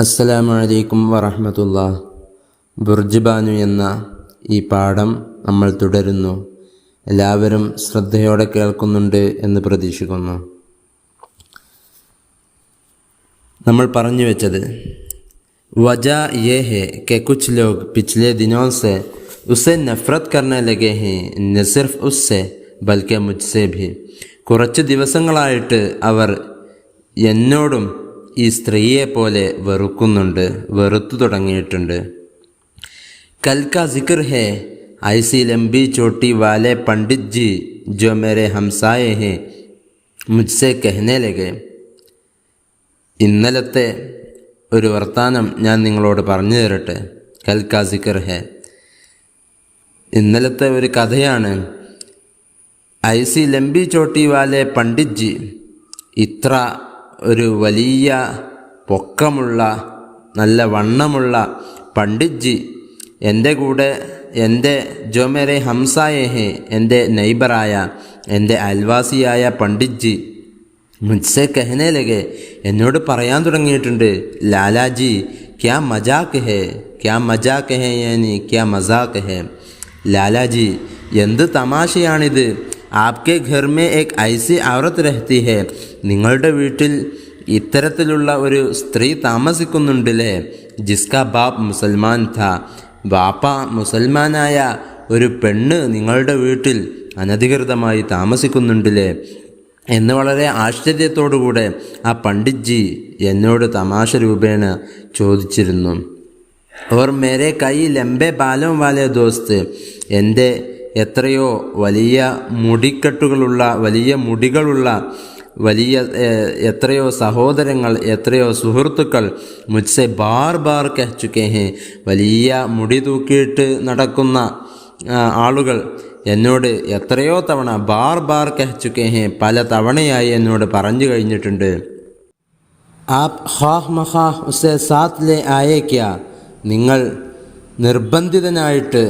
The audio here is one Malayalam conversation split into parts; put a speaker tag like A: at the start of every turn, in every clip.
A: അസ്സലാമു അലൈക്കും വറഹ്മത്തുള്ളാഹി. ബുർജ് ബാനു എന്ന ഈ പാഠം നമ്മൾ തുടരുന്നു. എല്ലാവരും ശ്രദ്ധയോടെ കേൾക്കുന്നുണ്ട് എന്ന് പ്രതീക്ഷിക്കുന്നു. നമ്മൾ പറഞ്ഞു വെച്ചത് वजह ये है कि कुछ लोग पिछले दिनों से उसे नफ़रत करने लगे हैं, न सिर्फ उससे बल्कि मुझसे भी. കുറച്ച് ദിവസങ്ങളായിട്ട് അവർ എന്നോടും ഈ സ്ത്രീയെ പോലെ വെറുത്തു തുടങ്ങിയിട്ടുണ്ട്. കൽ കാ ജിക്ർ ഹേ ഐസി ലംബി ചോട്ടി വാലെ പണ്ഡിത് ജി ജോ മേരെ ഹംസായെ ഹേ മുജ്സെ കഹ്നെ ലഗെ. ഇന്നലത്തെ ഒരു വർത്താനം ഞാൻ നിങ്ങളോട് പറഞ്ഞു തരട്ടെ. കൽ കാ ജിക്ർ ഹേ, ഇന്നലത്തെ ഒരു കഥയാണ്. ഐസി ലംബി ചോട്ടി വാലെ പണ്ഡിത് ജി, ഇത്ര ഒരു വലിയ പൊക്കമുള്ള നല്ല വണ്ണമുള്ള പണ്ഡിത് ജി എൻ്റെ കൂടെ, എൻ്റെ ജോ മേരെ ഹംസായെ ഹേ, എൻ്റെ നൈബറായ, എൻ്റെ അയൽവാസിയായ പണ്ഡിത് ജി മുജ്സെ കഹ്നെ ലഗെ, എന്നോട് പറയാൻ തുടങ്ങിയിട്ടുണ്ട്. ലാലാജി ക്യാ മജാക്ക് ഹേ, ക്യാ മജാക്ക് ഹേ, യാനി ക്യാ മസാക്ക് ഹേ. ലാലാജി, എന്ത് തമാശയാണിത്. ആപ്കെ ഘർ മേ ഏക് ഐസി ഔറത്ത് രഹ്തി ഹേ, നിങ്ങളുടെ വീട്ടിൽ ഇത്തരത്തിലുള്ള ഒരു സ്ത്രീ താമസിക്കുന്നുണ്ടല്ലേ. ജിസ്കാ ബാപ്പ് മുസൽമാൻ ഥാ, ബാപ്പ മുസൽമാനായ ഒരു പെണ്ണ് നിങ്ങളുടെ വീട്ടിൽ അനധികൃതമായി താമസിക്കുന്നുണ്ടല്ലേ എന്ന് വളരെ ആശ്ചര്യത്തോടുകൂടെ ആ പണ്ഡിത് ജി എന്നോട് തമാശ രൂപേണ ചോദിച്ചിരുന്നു. ഓർ മേരെ കൈ ലംബെ ബാലം വാലെ ദോസ്ത്, എൻ്റെ എത്രയോ വലിയ മുടിക്കെട്ടുകളുള്ള, വലിയ മുടികളുള്ള, എത്രയോ സഹോദരങ്ങൾ, എത്രയോ സുഹൃത്തുക്കൾ മുജ്സെ ബാർ ബാർ കഹ് ചുക്കേ ഹേ, വലിയ മുടി തൂക്കിയിട്ട് നടക്കുന്ന ആളുകൾ എന്നോട് എത്രയോ തവണ ബാർ ബാർ കഹ് ചുക്കേ ഹേ, പല തവണയായി എന്നോട് പറഞ്ഞു കഴിഞ്ഞിട്ടുണ്ട്. ആപ് ഖാഹ് മഖാഹ് ഉസേ സാത്ത് ലേ ആയേ ക്യാ, നിങ്ങൾ നിർബന്ധിതനായിട്ട്,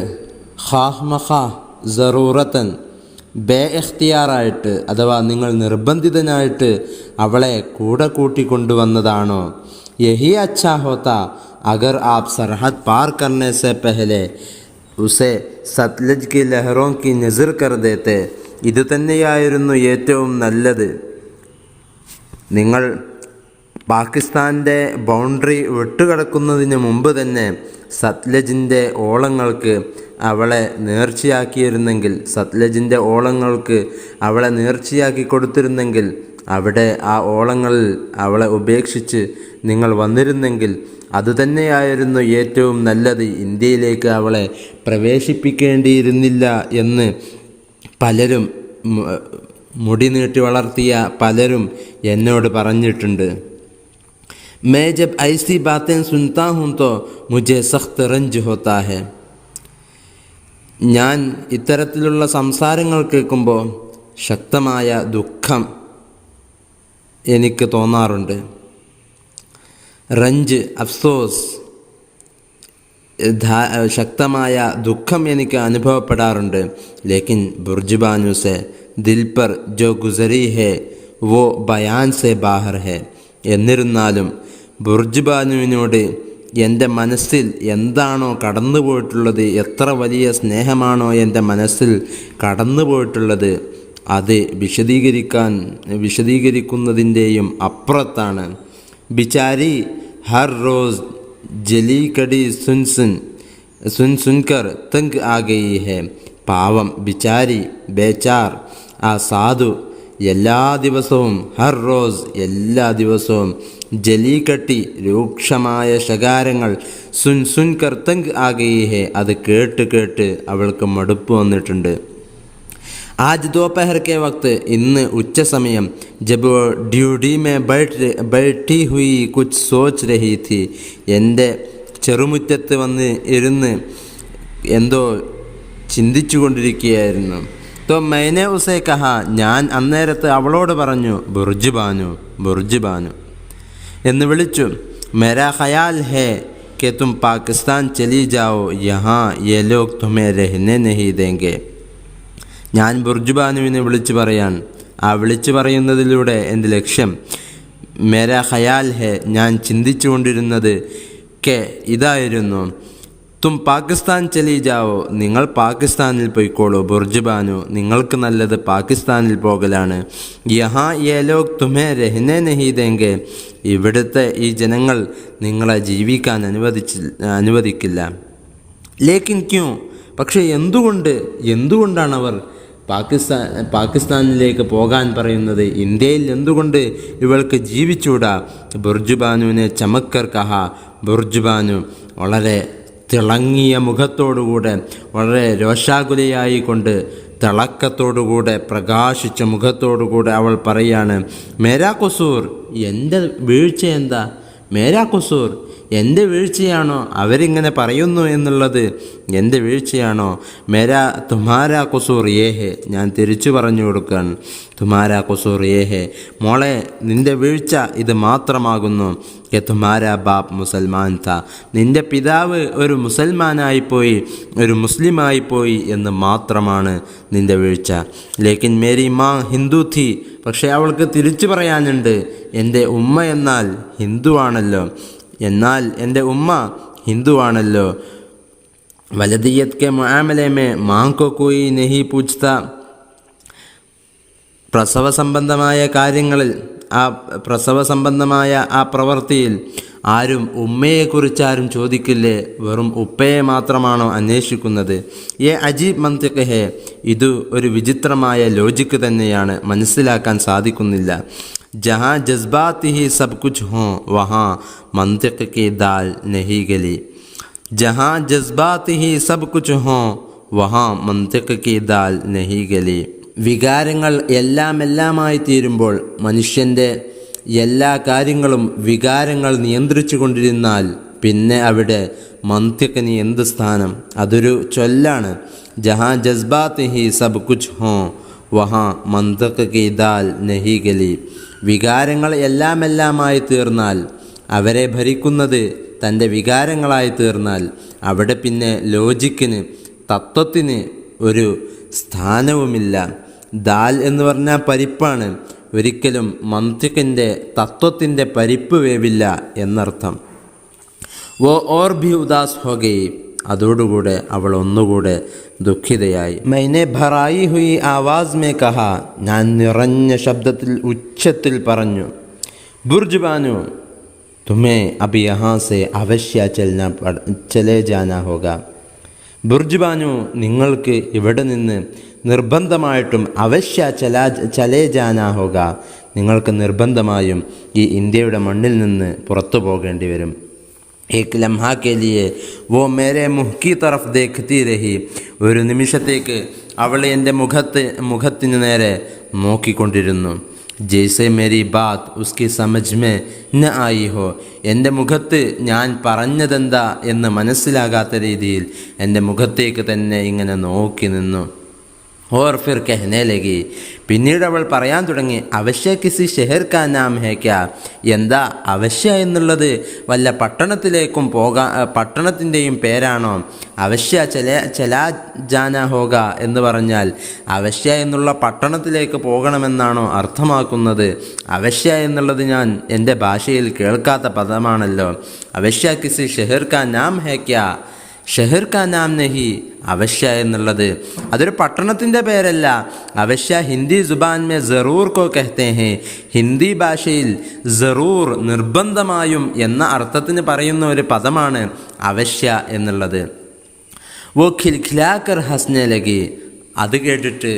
A: ഖാഹ് മഖാഹ് സറൂറത്തൻ, ബേ ഇഖ്തിയാറായിട്ട്, അഥവാ നിങ്ങൾ നിർബന്ധിതനായിട്ട് അവളെ കൂടെ കൂട്ടിക്കൊണ്ടുവന്നതാണോ? യഹി അച്ഛാ ഹോത്താ അഗർ ആപ് സർഹദ് പാർ കർനെ സെ പെഹലെ ഉസെ സത്ലജ് കി ലഹറോ കി നസർ കർ ദേത്തെ. ഇത് തന്നെയായിരുന്നു ഏറ്റവും നല്ലത്. നിങ്ങൾ പാകിസ്ഥാൻ്റെ ബൗണ്ടറി വിട്ടുകടക്കുന്നതിന് മുമ്പ് തന്നെ സത്ലജിൻ്റെ ഓളങ്ങൾക്ക് അവളെ നേർച്ചയാക്കിയിരുന്നെങ്കിൽ, സത്ലജിൻ്റെ ഓളങ്ങൾക്ക് അവളെ നേർച്ചയാക്കി കൊടുത്തിരുന്നെങ്കിൽ, അവിടെ ആ ഓളങ്ങളിൽ അവളെ ഉപേക്ഷിച്ച് നിങ്ങൾ വന്നിരുന്നെങ്കിൽ അതുതന്നെയായിരുന്നു ഏറ്റവും നല്ലത്. ഇന്ത്യയിലേക്ക് അവളെ പ്രവേശിപ്പിക്കേണ്ടിയിരുന്നില്ല എന്ന് പലരും, മുടി നീട്ടി വളർത്തിയ പലരും എന്നോട് പറഞ്ഞിട്ടുണ്ട്. मैं जब ऐसी बातें सुनता हूँ तो मुझे सख्त रंज होता है. ഞാൻ ഇത്തരത്തിലുള്ള സംസാരങ്ങൾ കേൾക്കുമ്പോൾ ശക്തമായ ദുഃഖം എനിക്ക് തോന്നാറുണ്ട്. റഞ്ച്, അഫ്സോസ്, ശക്തമായ ദുഃഖം എനിക്ക് അനുഭവപ്പെടാറുണ്ട്. ലേക്കിൻ ബുർജ് ബാനു സെ ദിൽ പർ ജോ ഗുസരി ഹേ വോ ബയാൻ സെ ബാഹർ ഹേ. എന്നിരുന്നാലും ബുർജ് ബാനുവിനോട് എൻ്റെ മനസ്സിൽ എന്താണോ കടന്നു പോയിട്ടുള്ളത്, എത്ര വലിയ സ്നേഹമാണോ എൻ്റെ മനസ്സിൽ കടന്നു പോയിട്ടുള്ളത്, അത് വിശദീകരിക്കുന്നതിൻ്റെയും അപ്പുറത്താണ്. ബിചാരി ഹർ റോസ് ജലി കടി സുൻകർ തങ്ക് ആ ഗയി ഹേ. പാവം, ബിചാരി, ബേച്ചാർ, ആ സാധു എല്ലാ ദിവസവും, ഹർ റോസ് എല്ലാ ദിവസവും, ജലീകട്ടി രൂക്ഷമായ ശകാരങ്ങൾ, സുൻകർ തങ്ക് ആ ഗയി ഹേ, അത് കേട്ട് കേട്ട് അവൾക്ക് മടുപ്പ് വന്നിട്ടുണ്ട്. ആജ് ദോപഹർ കെ വക്ത്, ഇന്ന് ഉച്ച സമയം, ജബ് ഡ്യൂട്ടി മേ ബൈഠി ഹുയി കുച്ച് സോച്ച് രഹി ഥി, എൻ്റെ ചെറുമുറ്റത്ത് വന്ന് ഇരുന്ന് എന്തോ ചിന്തിച്ചു കൊണ്ടിരിക്കുകയായിരുന്നു. തോ മൈനെ ഉസേ കഹ, ഞാൻ അന്നേരത്ത് അവളോട് പറഞ്ഞു, ബുർജ് ബാനു, ബുർജ് ബാനു എന്ന് വിളിച്ചു. മേരാ ഖയാൽ ഹേ കെ തും പാകിസ്ഥാൻ ചലി ജാओ, യഹാ യേ ലോഗ് തുമേ രഹ്നെ നഹീ ദേംഗെ. ഞാൻ ബുർജ് ബാനുവിനെ വിളിച്ചു പറയാൻ, ആ വിളിച്ചു പറയുന്നതിലൂടെ എൻ്റെ ലക്ഷ്യം, മേരാ ഖയാൽ ഹെ, ഞാൻ ചിന്തിച്ചുകൊണ്ടിരുന്നത് കെ ഇതായിരുന്നു, തും പാകിസ്ഥാൻ ചലി ജാവോ, നിങ്ങൾ പാകിസ്ഥാനിൽ പോയിക്കോളൂ, ബുർജുബാനു, നിങ്ങൾക്ക് നല്ലത് പാകിസ്ഥാനിൽ പോകലാണ്. യഹാ യേ ലോഗ് തുമേ രഹ്നെ നഹീ ദേംഗെ, ഇവിടുത്തെ ഈ ജനങ്ങൾ നിങ്ങളെ ജീവിക്കാൻ അനുവദിക്കില്ല. ലേക്കിൻ ക്യൂ, പക്ഷേ എന്തുകൊണ്ടാണ് അവർ പാകിസ്ഥാനിലേക്ക് പോകാൻ പറയുന്നത്? ഇന്ത്യയിൽ എന്തുകൊണ്ട് ഇവൾക്ക് ജീവിച്ചൂടാ? ബുർജുബാനുവിനെ ചമക്കർ കഹ, ബുർജുബാനു വളരെ തിളങ്ങിയ മുഖത്തോടുകൂടെ, വളരെ രോഷാകുലയായിക്കൊണ്ട്, തിളക്കത്തോടുകൂടെ, പ്രകാശിച്ച മുഖത്തോടുകൂടെ അവൾ പറയാണ്, മേരാ കുസൂർ, എൻ്റെ വീഴ്ച എന്താ? മേരാ കുസൂർ, എൻ്റെ വീഴ്ചയാണോ അവരിങ്ങനെ പറയുന്നു എന്നുള്ളത്? എൻ്റെ വീഴ്ചയാണോ? മേരാ തുമാരാ കുസൂർ യേഹെ, ഞാൻ തിരിച്ചു പറഞ്ഞു കൊടുക്കുകയാണ്, തുമാരാ കുസൂർ യേഹെ, മോളെ നിൻ്റെ വീഴ്ച ഇത് മാത്രമാകുന്നു. കെ തുമാരാ ബാപ്പ് മുസൽമാൻ താ, നിൻ്റെ പിതാവ് ഒരു മുസൽമാനായിപ്പോയി, ഒരു മുസ്ലിമായിപ്പോയി എന്ന് മാത്രമാണ് നിൻ്റെ വീഴ്ച. ലേക്കിൻ മേരി മാ ഹിന്ദു ഥി, പക്ഷേ അവൾക്ക് തിരിച്ചു പറയാനുണ്ട്, എൻ്റെ ഉമ്മ എന്നാൽ ഹിന്ദുവാണല്ലോ, എന്നാൽ എൻ്റെ ഉമ്മ ഹിന്ദുവാണല്ലോ. വലദിയത് കെ മുആമലെ മേ മാങ്കോ കോയി നഹി പൂച്ച്ത, പ്രസവ സംബന്ധമായ കാര്യങ്ങളിൽ, പ്രസവ സംബന്ധമായ ആ പ്രവൃത്തിയിൽ ആരും ഉമ്മയെക്കുറിച്ച് ആരും ചോദിക്കില്ലേ, വെറും ഉപ്പയെ മാത്രമാണോ അന്വേഷിക്കുന്നത്? യേ അജീബ് മന്തിഖ് ഹേ, ഇത് ഒരു വിചിത്രമായ ലോജിക്ക് തന്നെയാണ്, മനസ്സിലാക്കാൻ സാധിക്കുന്നില്ല. ജഹാ ജസ്ബാത്ത് ഹി സബ് കുച്ച് ഹോ വഹാ മന്തിഖ് കി ദാൽ നഹി ഗലി, ജഹാ ജസ്ബാത്ത് ഹി സബ് കുച്ച് ഹോ വഹാ മന്തിഖ് കി ദാൽ നഹി ഗലി. വികാരങ്ങൾ എല്ലാമായി തീരുമ്പോൾ, മനുഷ്യൻ്റെ എല്ലാ കാര്യങ്ങളും വികാരങ്ങൾ നിയന്ത്രിച്ചു കൊണ്ടിരുന്നാൽ പിന്നെ അവിടെ മന്തിഖിന് എന്ത് സ്ഥാനം? അതൊരു ചൊല്ലാണ്. ജഹാ ജസ്ബാത്ത് ഹി സബ് കുച്ച് ഹോ വഹാ മന്തിഖ് കി ദാൽ നഹി ഗലി. വികാരങ്ങൾ എല്ലാമായി തീർന്നാൽ, അവരെ ഭരിക്കുന്നത് തൻ്റെ വികാരങ്ങളായി തീർന്നാൽ, അവിടെ പിന്നെ ലോജിക്കിന്, തത്വത്തിന് ഒരു സ്ഥാനവുമില്ല. ദാൽ എന്ന് പറഞ്ഞാൽ പരിപ്പാണ്, ഒരിക്കലും മന്തിഖിൻ്റെ തത്വത്തിൻ്റെ പരിപ്പ് വേവില്ല എന്നർത്ഥം. വോ ഓർ ഭി ഉദാസ് ഹോ ഗയി, അതോടുകൂടെ അവൾ ഒന്നുകൂടെ ദുഃഖിതയായി. മൈനെ ഭറായി ഹുയി ആവാസ് മേ കഹ, ഞാൻ നിറഞ്ഞ ശബ്ദത്തിൽ ഉച്ചത്തിൽ പറഞ്ഞു, ബുർജുബാനു തുമേ അബി യഹാ സെ അവശ്യ ചലേ ജാനാ ഹോഗ, ബുർജുബാനു നിങ്ങൾക്ക് ഇവിടെ നിന്ന് നിർബന്ധമായിട്ടും അവശ്യ ചലേ ജാനാ ഹോഗ, നിങ്ങൾക്ക് നിർബന്ധമായും ഈ ഇന്ത്യയുടെ മണ്ണിൽ നിന്ന് പുറത്തു പോകേണ്ടി വരും. ഏക് ലംഹാ കെ ലിയെ വോ മേരെ മുഹ് കി തറഫ് ദേഖ്തി രഹി, ഒരു നിമിഷത്തേക്ക് അവൾ എൻ്റെ മുഖത്തിന് നേരെ നോക്കിക്കൊണ്ടിരുന്നു. ജയ്സെ മേരി ബാത്ത് ഉസ്കി സമജ് മേ ന ആയി ഹോ, എൻ്റെ മുഖത്ത് ഞാൻ പറഞ്ഞതെന്താ എന്ന് മനസ്സിലാകാത്ത രീതിയിൽ എൻ്റെ മുഖത്തേക്ക് തന്നെ ഇങ്ങനെ നോക്കി നിന്നു. ഓർ ഫിർ കഹ്നെ ലഗി, പിന്നീട് അവൾ പറയാൻ തുടങ്ങി, അവശ്യ കിസി ഷെഹർ കാ നാം ഹേ ക്യാ, എന്താ അവശ്യ എന്നുള്ളത് വല്ല പട്ടണത്തിൻ്റെയും പേരാണോ? അവശ്യ ചലാ ജാനാ ഹോഗ എന്ന് പറഞ്ഞാൽ അവശ്യ എന്നുള്ള പട്ടണത്തിലേക്ക് പോകണമെന്നാണോ അർത്ഥമാക്കുന്നത്? അവശ്യ എന്നുള്ളത് ഞാൻ എൻ്റെ ഭാഷയിൽ കേൾക്കാത്ത പദമാണല്ലോ. അവശ്യ കിസി ഷെഹർ കാ നാം ഹേ ക്യാ, ഷെഹർ കാ നാം നഹി, അവശ്യ എന്നുള്ളത് അതൊരു പട്ടണത്തിൻ്റെ പേരല്ല. അവശ്യ ഹിന്ദി ജുബാൻ മേ ജറൂർ കോ കഹ്തേ ഹേ, ഹിന്ദി ഭാഷയിൽ ജറൂർ നിർബന്ധമായും എന്ന അർത്ഥത്തിന് പറയുന്ന ഒരു പദമാണ് അവശ്യ എന്നുള്ളത്. വോ ഖിൽഖിലാക്കർ ഹസ്നെ ലഗി, അത് കേട്ടിട്ട്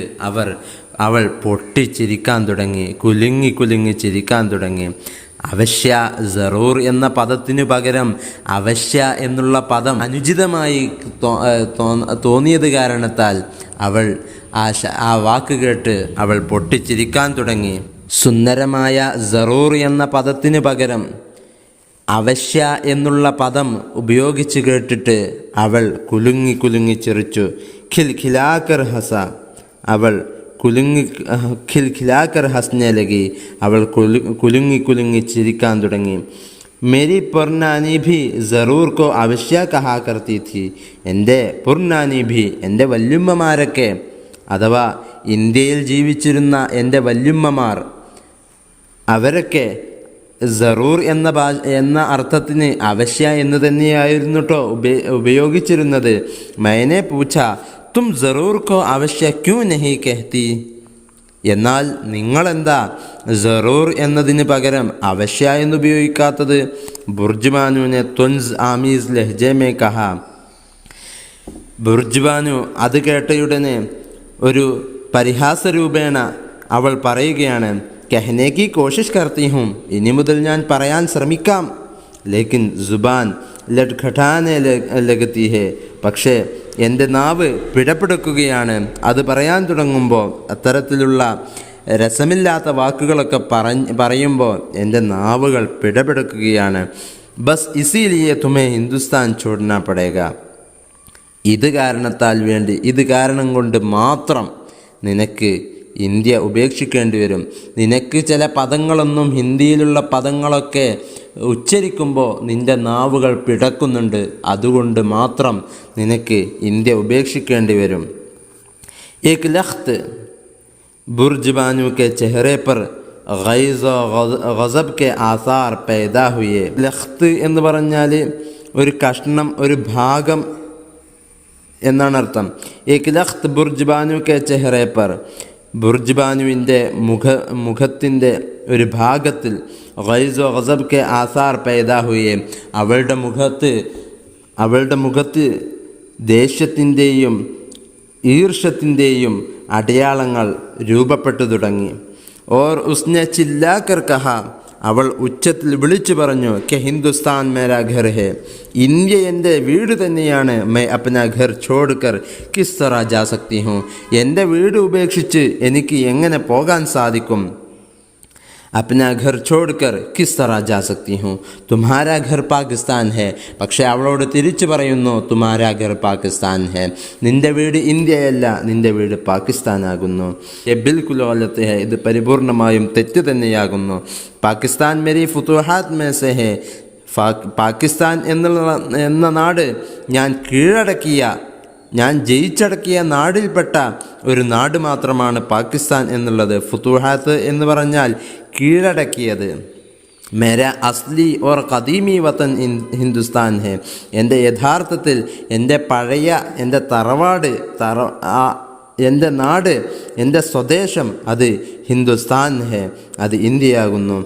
A: അവൾ പൊട്ടിച്ചിരിക്കാൻ തുടങ്ങി, കുലുങ്ങി ചിരിക്കാൻ തുടങ്ങി. അവശ്യ ജറൂർ എന്ന പദത്തിനു പകരം അവശ്യ എന്നുള്ള പദം അനുചിതമായി തോന്നിയത് കാരണത്താൽ അവൾ ആ വാക്ക് കേട്ട് അവൾ പൊട്ടിച്ചിരിക്കാൻ തുടങ്ങി. സുന്ദരമായ ജറൂർ എന്ന പദത്തിനു പകരം അവശ്യ എന്നുള്ള പദം ഉപയോഗിച്ച് കേട്ടിട്ട് അവൾ കുലുങ്ങി ചിരിച്ചു. ഖിൽഖിലാക്കർ ഹസ, അവൾ ഖിൽഖിലാക്കർ ഹസ്നെ ലഗി, അവൾ കുലുങ്ങി ചിരിക്കാൻ തുടങ്ങി. മേരി പുർനാനി ഭി ജറൂർ കോ അവശ്യ കഹാ കർത്തി ഥി, എൻ്റെ പുർനാനി ഭി, എൻ്റെ വല്യുമ്മമാരൊക്കെ, അഥവാ ഇന്ത്യയിൽ ജീവിച്ചിരുന്ന എൻ്റെ വല്യുമ്മമാർ, അവരൊക്കെ സറൂർ എന്ന അർത്ഥത്തിന് അവശ്യ എന്ന് തന്നെയായിരുന്നു കേട്ടോ ഉപയോഗിച്ചിരുന്നത്. മൈനെ പൂച്ച തും സറൂർ കോ അവശ്യ ക്യൂ നഹി കഹ്തി. എന്നാൽ നിങ്ങളെന്താ സറൂർ എന്നതിന് പകരം അവശ്യ എന്നുപയോഗിക്കാത്തത്? ബുർജ്ബാനുവിനെ ത്വൻസ് ആമീസ് ലഹ്ജെ മേ കഹ. ബുർജ്ബാനു അത് കേട്ടയുടനെ ഒരു പരിഹാസരൂപേണ അവൾ പറയുകയാണ്, കഹ്നെ കി കോഷിഷ് കർത്തി ഹൂം, ഇനി മുതൽ ഞാൻ പറയാൻ ശ്രമിക്കാം. ലേക്കിൻ ജുബാൻ ലട്ഖട്ടാനെ ലഗത്തി ഹേ, പക്ഷേ എൻ്റെ നാവ് പിടപെടുക്കുകയാണ്. അത് പറയാൻ തുടങ്ങുമ്പോൾ അത്തരത്തിലുള്ള രസമില്ലാത്ത വാക്കുകളൊക്കെ പറയുമ്പോൾ എൻ്റെ നാവുകൾ പിടപെടുക്കുകയാണ്. ബസ് ഇസിലിയെ തുമേ ഹിന്ദുസ്ഥാൻ ചോടന പടേക. ഇത് കാരണം കൊണ്ട് മാത്രം നിനക്ക് ഇന്ത്യ ഉപേക്ഷിക്കേണ്ടി വരും. നിനക്ക് ചില പദങ്ങളൊന്നും, ഹിന്ദിയിലുള്ള പദങ്ങളൊക്കെ ഉച്ചരിക്കുമ്പോൾ നിൻ്റെ നാവുകൾ പിടക്കുന്നുണ്ട്. അതുകൊണ്ട് മാത്രം നിനക്ക് ഇന്ത്യ ഉപേക്ഷിക്കേണ്ടി വരും. ഏക് ലഖ്ത് ബുർജ് ബാനു കെ ചെഹ്റെ പർ ഗൈസ് ഗസബ് കെ ആസാർ പൈദാ ഹുയെ. ലഖ്ത് എന്ന് പറഞ്ഞാൽ ഒരു കഷ്ണം, ഒരു ഭാഗം എന്നാണ് അർത്ഥം. ഏക് ലഖ്ത് ബുർജ് ബാനു കെ ചെഹ്റെ പർ, ബുർജ് ബാനുവിൻ്റെ മുഖത്തിൻ്റെ ഒരു ഭാഗത്തിൽ ഗൈസ് ഗസബ് കെ ആസാർ പൈദാ ഹുയെ, അവളുടെ മുഖത്ത് ദേഷ്യത്തിൻ്റെയും ഈർഷ്യത്തിൻ്റെയും അടയാളങ്ങൾ രൂപപ്പെട്ടു തുടങ്ങി. ഓർ ഉസ്നെ ചില്ലാക്കർ കഹ, അവൾ ഉച്ചത്തിൽ വിളിച്ചു പറഞ്ഞു, കെ ഹിന്ദുസ്ഥാൻ മേരാ ഘർ ഹേ, ഇന്ത്യ എൻ്റെ വീട് തന്നെയാണ്. മൈ അപ്നാ ഘർ ഛോഡ് കർ കിസ് തറ ജാ സക്തി ഹൂം, എൻ്റെ വീട് ഉപേക്ഷിച്ച് എനിക്ക് എങ്ങനെ പോകാൻ സാധിക്കും? അപ്നാ ഘർ ഛോഡ് കർ കിസ് തറ ജാ സക്തി ഹൂം, തുമ്ഹാരാ ഘർ പാകിസ്ഥാൻ ഹേ. പക്ഷേ അവളോട് തിരിച്ചു പറയുന്നു, തുമ്ഹാരാ ഘർ പാകിസ്ഥാൻ ഹേ, നിൻ്റെ വീട് ഇന്ത്യയല്ല, നിൻ്റെ വീട് പാകിസ്ഥാനാകുന്നു. യെ ബിൽകുൽ ഗലത്ത് ഹേ, ഇത് പരിപൂർണമായും തെറ്റ് തന്നെയാകുന്നു. പാകിസ്ഥാൻ മേരി ഫുതുഹാത്ത് മേ സെ ഹേ, പാകിസ്ഥാൻ എന്ന നാട് ഞാൻ ജയിച്ചടക്കിയ നാടിൽപ്പെട്ട ഒരു നാട് മാത്രമാണ് പാകിസ്ഥാൻ എന്നുള്ളത്. ഫുതുഹാത്ത് എന്ന് പറഞ്ഞാൽ കീഴടക്കിയത്. മേര അസ്ലി ഓർ ഖദീമി വതൻ ഹിന്ദുസ്ഥാൻ ഹേ, എൻ്റെ യഥാർത്ഥത്തിൽ എൻ്റെ പഴയ, എൻ്റെ തറവാട്, എൻ്റെ നാട്, എൻ്റെ സ്വദേശം അത് ഹിന്ദുസ്ഥാൻ ഹേ, അത് ഇന്ത്യയാകുന്നു.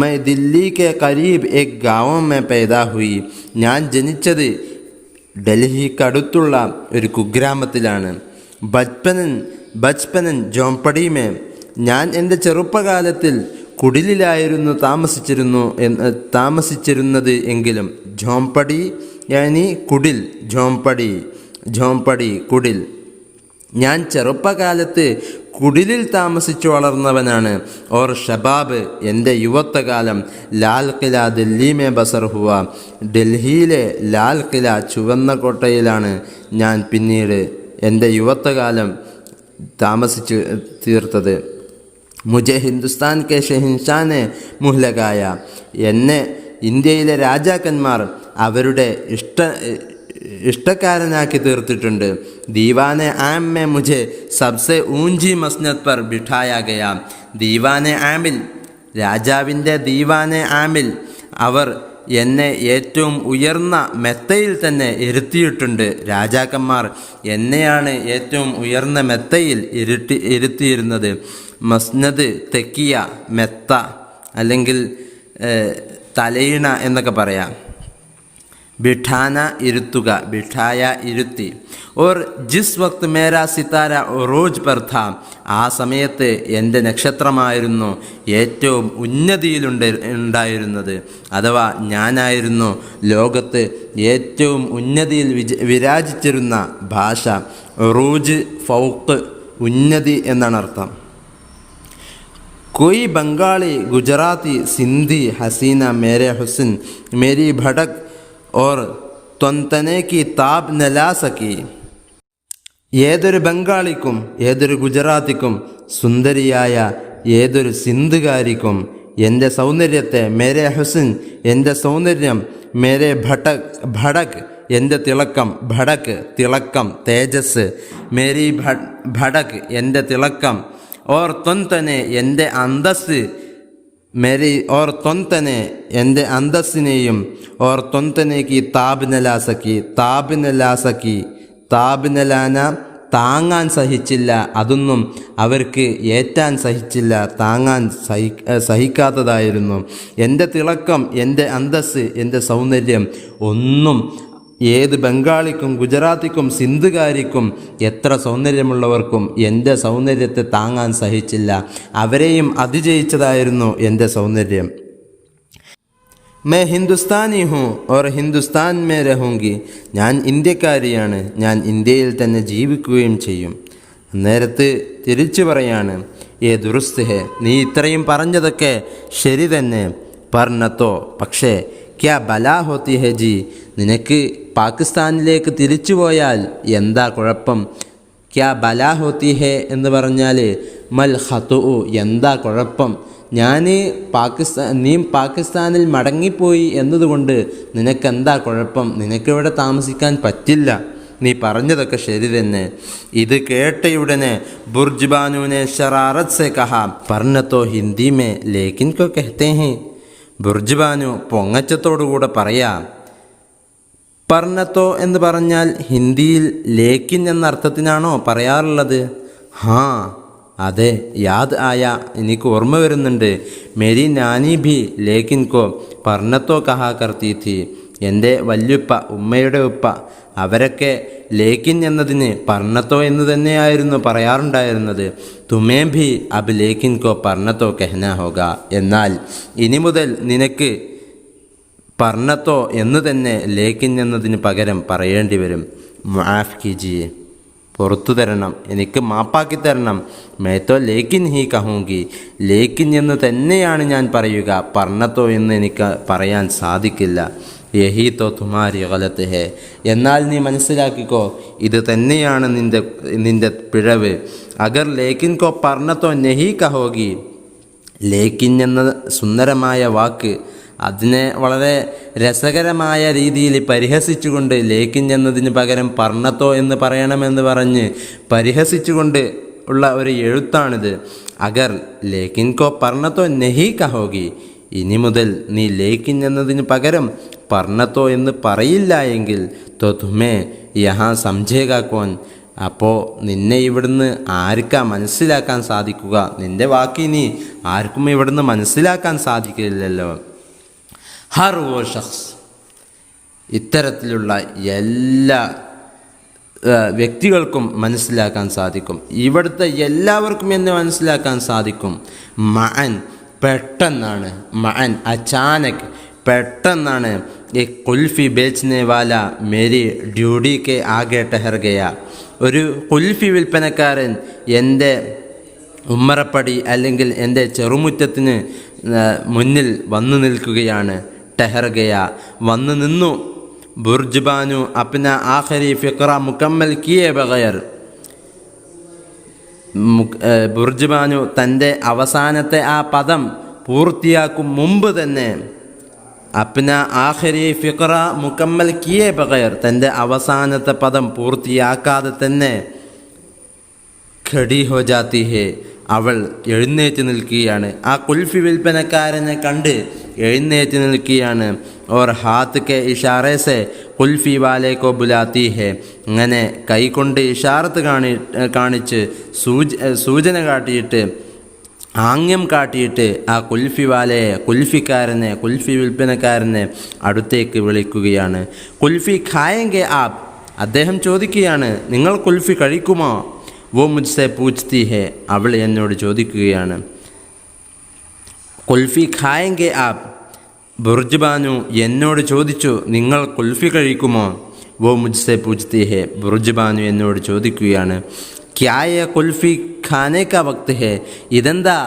A: My Delhi K കരീബ് Ek ഗാവം may പൈദാ ഹുയി, ഞാൻ ജനിച്ചത് ഡൽഹിക്കടുത്തുള്ള ഒരു കുഗ്രാമത്തിലാണ്. ബച്പനൻ ജോംപടി മേ, ഞാൻ എൻ്റെ ചെറുപ്പകാലത്തിൽ കുടിലായിരുന്നു താമസിച്ചിരുന്നത് എങ്കിലും. ഝോംപടി യാനി കുടിൽ, ഝോംപടി കുടിൽ. ഞാൻ ചെറുപ്പകാലത്ത് കുടിലിൽ താമസിച്ചു വളർന്നവനാണ്. ഓർ ഷബാബ്, എൻ്റെ യുവത്വകാലം ലാൽ കില ദില്ലി മേ ബസർ ഹുവ, ഡൽഹിയിലെ ലാൽ കില ചുവന്ന കോട്ടയിലാണ് ഞാൻ പിന്നീട് എൻ്റെ യുവത്വകാലം താമസിച്ചു തീർത്തത്. മുझे ഹിന്ദുസ്ഥാൻ കെ ഷെഹിൻഷാനെ മുഹ്ലകായ, എന്നെ ഇന്ത്യയിലെ രാജാക്കന്മാർ അവരുടെ ഇഷ്ടക്കാരനാക്കി തീർത്തിട്ടുണ്ട്. ദീവാനെ ആം മേ മുझे സബ്സെ ഊഞ്ചി മസ്നദ് പർ ബിഠായ ഗയ, ദീവാനെ ആമിൽ, രാജാവിൻ്റെ ദീവാനെ ആമിൽ അവർ എന്നെ ഏറ്റവും ഉയർന്ന മെത്തയിൽ തന്നെ ഇരുത്തിയിട്ടുണ്ട്. രാജാക്കന്മാർ എന്നെയാണ് ഏറ്റവും ഉയർന്ന മെത്തയിൽ ഇരുത്തിയിരുന്നത്. മസ്നദ് തെക്കിയ, മെത്ത അല്ലെങ്കിൽ തലയിണ എന്നൊക്കെ പറയാം. ബിഠാന ഇരുത്തുക, ബിഠായ ഇരുത്തി. ഓർ ജിസ് വക്ത് മേരാ സിതാര റോജ് പർ ഥാ, ആ സമയത്ത് എൻ്റെ നക്ഷത്രമായിരുന്നു ഏറ്റവും ഉന്നതിയിലുണ്ടായിരുന്നത്. അഥവാ ഞാനായിരുന്നു ലോകത്ത് ഏറ്റവും ഉന്നതിയിൽ വിരാജിച്ചിരുന്ന ഭാഷ. റൂജ് ഫൗക്ക്, ഉന്നതി എന്നാണ് അർത്ഥം. कोई बंगाली, गुजराती, सिंधी, हसीना मेरे हुस्न, मेरी भड़क और ത്വന്തനെ കി താബ് നലാ സക്കി. ഏതൊരു ബംഗാളിക്കും, ഏതൊരു ഗുജറാത്തിക്കും, സുന്ദരിയായ ഏതൊരു സിന്ധുകാരിക്കും എൻ്റെ സൗന്ദര്യത്തെ, മേരെ ഹുസ്ൻ എൻ്റെ സൗന്ദര്യം, മേരെ ഭടക് എൻ്റെ തിളക്കം, ഭടക് തിളക്കം, തേജസ്, മേരി ഭടക് എൻ്റെ തിളക്കം, ഓർ ത്വന്തനെ എൻ്റെ അന്തസ്, मेरी और തൊന്തനെ എൻ്റെ അന്തസ്സിനെയും और തൊന്തനെ की ताब न ला सकी ताब न लाना താങ്ങാൻ സഹിച്ചില്ല, അതൊന്നും അവർക്ക് ഏറ്റാൻ സഹിച്ചില്ല, താങ്ങാൻ സഹിക്കാത്തതായിരുന്നു. എൻ്റെ തിളക്കം, എൻ്റെ അന്തസ്സ്, എൻ്റെ സൗന്ദര്യം ഒന്നും ഏത് ബംഗാളിക്കും ഗുജറാത്തിക്കും സിന്ധുകാരിക്കും എത്ര സൗന്ദര്യമുള്ളവർക്കും എൻ്റെ സൗന്ദര്യത്തെ താങ്ങാൻ സഹിച്ചില്ല. അവരെയും അതിജയിച്ചതായിരുന്നു എൻ്റെ സൗന്ദര്യം. मैं हिंदुस्तानी हूँ और हिंदुस्तान में रहूँगी. ഞാൻ ഇന്ത്യക്കാരിയാണ്, ഞാൻ ഇന്ത്യയിൽ തന്നെ ജീവിക്കുകയും ചെയ്യും. നേരത്ത് തിരിച്ചു പറയാണ്, ഏ ദുരുസ്ത് ഹെ, നീ ഇത്രയും പറഞ്ഞതൊക്കെ ശരി തന്നെ. പറഞ്ഞത്തോ, പക്ഷേ ക്യാ ബലാ ഹോത്തി ഹെ ജി, നിനക്ക് പാകിസ്ഥാനിലേക്ക് തിരിച്ചു പോയാൽ എന്താ കുഴപ്പം? ക്യാ ബലാ ഹോത്തി ഹെ എന്ന് പറഞ്ഞാൽ മൽ ഖത്ഉ, എന്താ കുഴപ്പം? നീ പാകിസ്ഥാനിൽ മടങ്ങിപ്പോയി എന്നതുകൊണ്ട് നിനക്കെന്താ കുഴപ്പം? നിനക്കിവിടെ താമസിക്കാൻ പറ്റില്ല. നീ പറഞ്ഞതൊക്കെ ശരി തന്നെ. ഇത് കേട്ടയുടനെ ബുർജ് ബാനുവിനെ ശറാറത്ത് സെ കഹാ, പറഞ്ഞത്തോ ഹിന്ദി മേ ലേക്കിൻ കോ കഹത്തെ ഹെ. ബുർജ് ബാനു പൊങ്ങച്ചത്തോടുകൂടെ പറയാം. പറഞ്ഞത്തോ എന്ന് പറഞ്ഞാൽ ഹിന്ദിയിൽ ലേക്കിൻ എന്ന അർത്ഥത്തിനാണോ പറയാറുള്ളത്? ഹാ, അതെ, യാദ് ആയ, എനിക്ക് ഓർമ്മ വരുന്നുണ്ട്. മേരി നാനി ഭി ലേക്കിൻ കോ പറഞ്ഞത്തോ കഹാ കർത്തി ഥി. എൻ്റെ വല്യുപ്പ, ഉമ്മയുടെ ഉപ്പ, അവരൊക്കെ ലേക്കിൻ എന്നതിന് പറഞ്ഞത്തോ എന്ന് തന്നെയായിരുന്നു പറയാറുണ്ടായിരുന്നത്. തുമേ ഭി അബ് ലേക്കിൻ കോ പറഞ്ഞത്തോ കഹന ഹോഗ, എന്നാൽ ഇനി മുതൽ നിനക്ക് പറഞ്ഞത്തോ എന്ന് തന്നെ ലേക്കിൻ എന്നതിന് പകരം പറയേണ്ടി വരും. മാഫ് കീജിയെ, പുറത്തു തരണം, എനിക്ക് മാപ്പാക്കി തരണം. മേത്തോ ലേക്കിൻ ഹി കഹൂങ്കി, ലേക്കിൻ എന്ന് തന്നെയാണ് ഞാൻ പറയുക, പറഞ്ഞത്തോ എന്ന് എനിക്ക് പറയാൻ സാധിക്കില്ല. യഹി തോ തുമാരി ഗലത്ത് ഹേ, എന്നാൽ നീ മനസ്സിലാക്കിക്കോ, ഇത് തന്നെയാണ് നിൻ്റെ പിഴവ്. അഗർ ലേക്കിൻ കോ പറഞ്ഞത്തോ നഹി കഹോഗി, ലേക്കിൻ എന്ന സുന്ദരമായ വാക്ക്, അതിനെ വളരെ രസകരമായ രീതിയിൽ പരിഹസിച്ചുകൊണ്ട് ലേക്കിൻ എന്നതിന് പകരം പറഞ്ഞത്തോ എന്ന് പറയണമെന്ന് പറഞ്ഞ് പരിഹസിച്ചുകൊണ്ട് ഉള്ള ഒരു എഴുത്താണിത്. അഗർ ലേക്കിൻ കോ പറഞ്ഞത്തോ നഹി കഹോഗി, ഇനി മുതൽ നീ ലേക്കിൻ എന്നതിന് പകരം പറഞ്ഞത്തോ എന്ന് പറയില്ല എങ്കിൽ തോ തുമേ യഹാ സംജേഗാ കോൻ, അപ്പോൾ നിന്നെ ഇവിടുന്ന് ആർക്കാ മനസ്സിലാക്കാൻ സാധിക്കുക? നിൻ്റെ വാക്ക് ഇനി ആർക്കും ഇവിടുന്ന് മനസ്സിലാക്കാൻ സാധിക്കില്ലല്ലോ. ഹർ വോ ഷഖ്സ്, ഇത്തരത്തിലുള്ള എല്ലാ വ്യക്തികൾക്കും മനസ്സിലാക്കാൻ സാധിക്കും, ഇവിടുത്തെ എല്ലാവർക്കും എന്ന് മനസ്സിലാക്കാൻ സാധിക്കും. മഅൻ, പെട്ടെന്നാണ്. മഅൻ അചാനക്, പെട്ടെന്നാണ്. ഈ കുൽഫി ബേച്ച്നെ വാല മേരി ഡ്യൂട്ടി കെ ആകെ ടെഹർ ഗയ, ഒരു കുൽഫി വിൽപ്പനക്കാരൻ എൻ്റെ ഉമ്മറപ്പടി അല്ലെങ്കിൽ എൻ്റെ ചെറുമുറ്റത്തിന് മുന്നിൽ വന്നു നിൽക്കുകയാണ്. ടെഹർ ഗയ, വന്നു നിന്നു. ബുർജ് ബാനു അപ്ന ആഖിരി ഫിഖ്റ മുക്കമ്മൽ കിയെ ബഗൈർ, ബുർജ് ബാനു തൻ്റെ അവസാനത്തെ ആ പദം പൂർത്തിയാക്കും മുമ്പ് തന്നെ, അപ്ന ആഖിരി ഫിഖ്റ മുക്കമ്മൽ കിയെ ബഗൈർ, തൻ്റെ അവസാനത്തെ പദം പൂർത്തിയാക്കാതെ തന്നെ ഖടി ഹോ ജാത്തി ഹേ, അവൾ എഴുന്നേറ്റ് നിൽക്കുകയാണ്. ആ കുൽഫി വിൽപ്പനക്കാരനെ കണ്ട് എഴുന്നേറ്റ് നിൽക്കുകയാണ്. ഓർ ഹാത്ത് കെ ഇഷാറെ സെ കുൽഫി വാലെ കോ ബുലാത്തി ഹെ, അങ്ങനെ കൈകൊണ്ട് ഇഷാറത്ത് കാണിച്ച് സൂചന കാട്ടിയിട്ട്, ആംഗ്യം കാട്ടിയിട്ട് ആ കുൽഫി വാലയെ, കുൽഫി വിൽപ്പനക്കാരനെ അടുത്തേക്ക് വിളിക്കുകയാണ്. കുൽഫി ഖായെങ്കെ ആപ്, അദ്ദേഹം ചോദിക്കുകയാണ്, നിങ്ങൾ കുൽഫി കഴിക്കുമോ? വോ മുജ്സെ പൂച്ച്തി ഹെ, അവൾ എന്നോട് ചോദിക്കുകയാണ്. കുൽഫി ഖായെങ്കെ ആപ്, ബുർജ് ബാനു എന്നോട് ചോദിച്ചു, നിങ്ങൾ കുൽഫി കഴിക്കുമോ? വോ മുജ്സെ പൂച്ച്തി ഹെ, ബുർജ് ബാനു എന്നോട് ചോദിക്കുകയാണ്. ക്യായ കുൽഫി ഖാനെ കാ വക്ത് ഹെ, ഇതെന്താ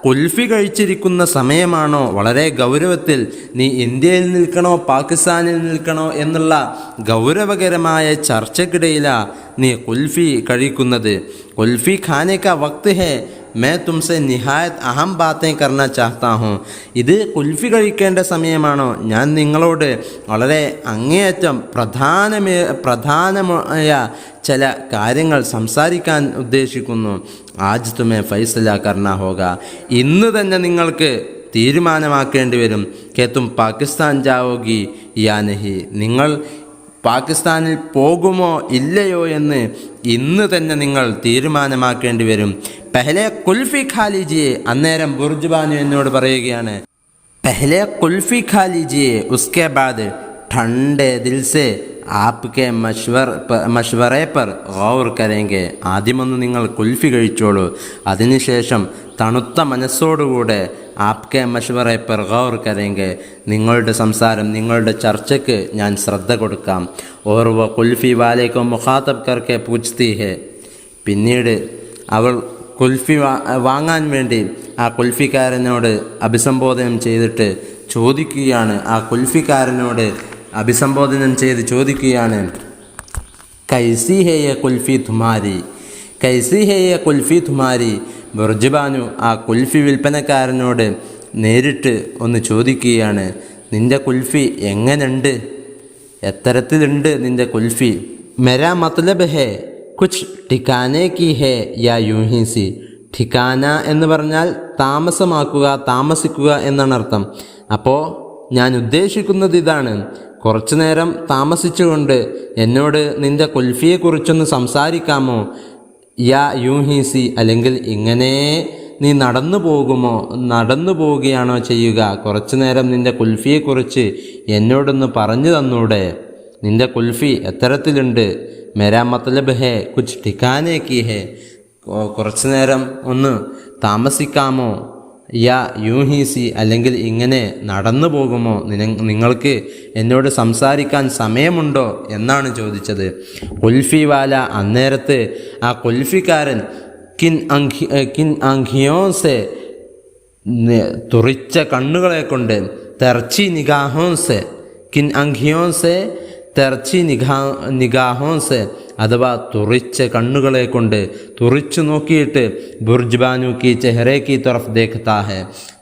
A: കുൽഫി കഴിച്ചിരിക്കുന്ന സമയമാണോ? വളരെ ഗൗരവത്തിൽ നീ ഇന്ത്യയിൽ നിൽക്കണോ പാകിസ്ഥാനിൽ നിൽക്കണോ എന്നുള്ള ഗൗരവകരമായ ചർച്ചയ്ക്കിടയിലാണ് നീ കുൽഫി കഴിക്കുന്നത്. കുൽഫി ഖാനെ കാ വക്ത് ഹെ, मैं तुमसे निहायत अहम बातें करना चाहता हूँ. ഇത് കുൽഫി കഴിക്കേണ്ട സമയമാണോ? ഞാൻ നിങ്ങളോട് വളരെ അങ്ങേയറ്റം പ്രധാനമായ ചില കാര്യങ്ങൾ സംസാരിക്കാൻ ഉദ്ദേശിക്കുന്നു. ആജ് തുമേ ഫൈസല കർണ ഹോഗ, ഇന്ന് തന്നെ നിങ്ങൾക്ക് തീരുമാനമാക്കേണ്ടി വരും. കേത്തും പാകിസ്ഥാൻ ജാവോഗി യാ നഹി, നിങ്ങൾ പാകിസ്ഥാനിൽ പോകുമോ ഇല്ലയോ എന്ന് ഇന്ന് തന്നെ നിങ്ങൾ തീരുമാനമാക്കേണ്ടി വരും. പെഹ്ലെ കുൽഫി ഖാ ലീജിയെ, അന്നേരം ബുർജ് ബാനു എന്നോട് പറയുകയാണ്, പെഹ്ലെ കുൽഫി ഖാ ലീജിയെ ഉസ്കെ ബാദ് ठंडे दिल से आपके മഷ്വറേ പർ ഗൗർ കരേങ്കെ. ആദ്യമൊന്ന് നിങ്ങൾ കുൽഫി കഴിച്ചോളൂ, അതിനുശേഷം തണുത്ത മനസ്സോടുകൂടെ ആപ്കെ മഷ്വറേ പർ ഗൗർ കരേങ്കെ, നിങ്ങളുടെ സംസാരം, നിങ്ങളുടെ ചർച്ചയ്ക്ക് ഞാൻ ശ്രദ്ധ കൊടുക്കാം. ഓർ വ കുൽഫി വാലേക്കോ മുഖാത്തബ് കർക്കെ പൂച്ച്തി ഹെ. പിന്നീട് അവൾ കുൽഫി വാങ്ങാൻ വേണ്ടി ആ കുൽഫിക്കാരനോട് അഭിസംബോധനം ചെയ്തിട്ട് ചോദിക്കുകയാണ്, ആ കുൽഫിക്കാരനോട് അഭിസംബോധനം ചെയ്ത് ചോദിക്കുകയാണ്, കൈസി ഹേ യെ കുൽഫി തുമാരി, കൈസി ഹേ യെ കുൽഫി തുമാരി. ബുർജ് ബാനു ആ കുൽഫി വിൽപ്പനക്കാരനോട് നേരിട്ട് ഒന്ന് ചോദിക്കുകയാണ്, നിൻ്റെ കുൽഫി എങ്ങനെയുണ്ട്, എത്തരത്തിലുണ്ട് നിൻ്റെ കുൽഫി? മെരാ മത്ലബ് ഹേ കുച്ച് ഠിക്കാനെ കി ഹേ യാ യൂഹി സി. ഠിക്കാന എന്ന് പറഞ്ഞാൽ താമസമാക്കുക, താമസിക്കുക എന്നാണ് അർത്ഥം. അപ്പോൾ ഞാൻ ഉദ്ദേശിക്കുന്നത് ഇതാണ്, കുറച്ചു നേരം താമസിച്ചുകൊണ്ട് എന്നോട് നിൻ്റെ കുൽഫിയെക്കുറിച്ചൊന്ന് സംസാരിക്കാമോ? യാ യൂഹീസി, അല്ലെങ്കിൽ ഇങ്ങനെ നീ നടന്നു പോകുമോ, നടന്നു പോവുകയാണോ ചെയ്യുക? കുറച്ചു നേരം നിൻ്റെ കുൽഫിയെക്കുറിച്ച് എന്നോടൊന്ന് പറഞ്ഞു തന്നൂടെ? നിൻ്റെ കുൽഫി എത്തരത്തിലുണ്ട്? മെരാ മത്ലബ് ഹേ കുച്ച് ഠിക്കാനെ കി ഹേ, കുറച്ചു നേരം ഒന്ന് താമസിക്കാമോ? യാ യൂഹീസി, അല്ലെങ്കിൽ ഇങ്ങനെ നടന്നു പോകുമോ? നിങ്ങൾക്ക് എന്നോട് സംസാരിക്കാൻ സമയമുണ്ടോ എന്നാണ് ചോദിച്ചത്. കുൽഫി വാല അന്നേരത്ത് ആ കുൽഫിക്കാരൻ കിൻ അങ്കിയോസെ, തുറിച്ച കണ്ണുകളെ കൊണ്ട്, തെർച്ചി നിഗാഹോസെ, കിൻ അങ്കിയോസെ തെർച്ചി നിഗാഹോസെ, അഥവാ തുറിച്ച കണ്ണുകളെ കൊണ്ട് തുറിച്ചു നോക്കിയിട്ട് ബുർജ് ബാനു കി ചെഹ്റേ കി തറഫ് ദേഖ്താ ഹെ,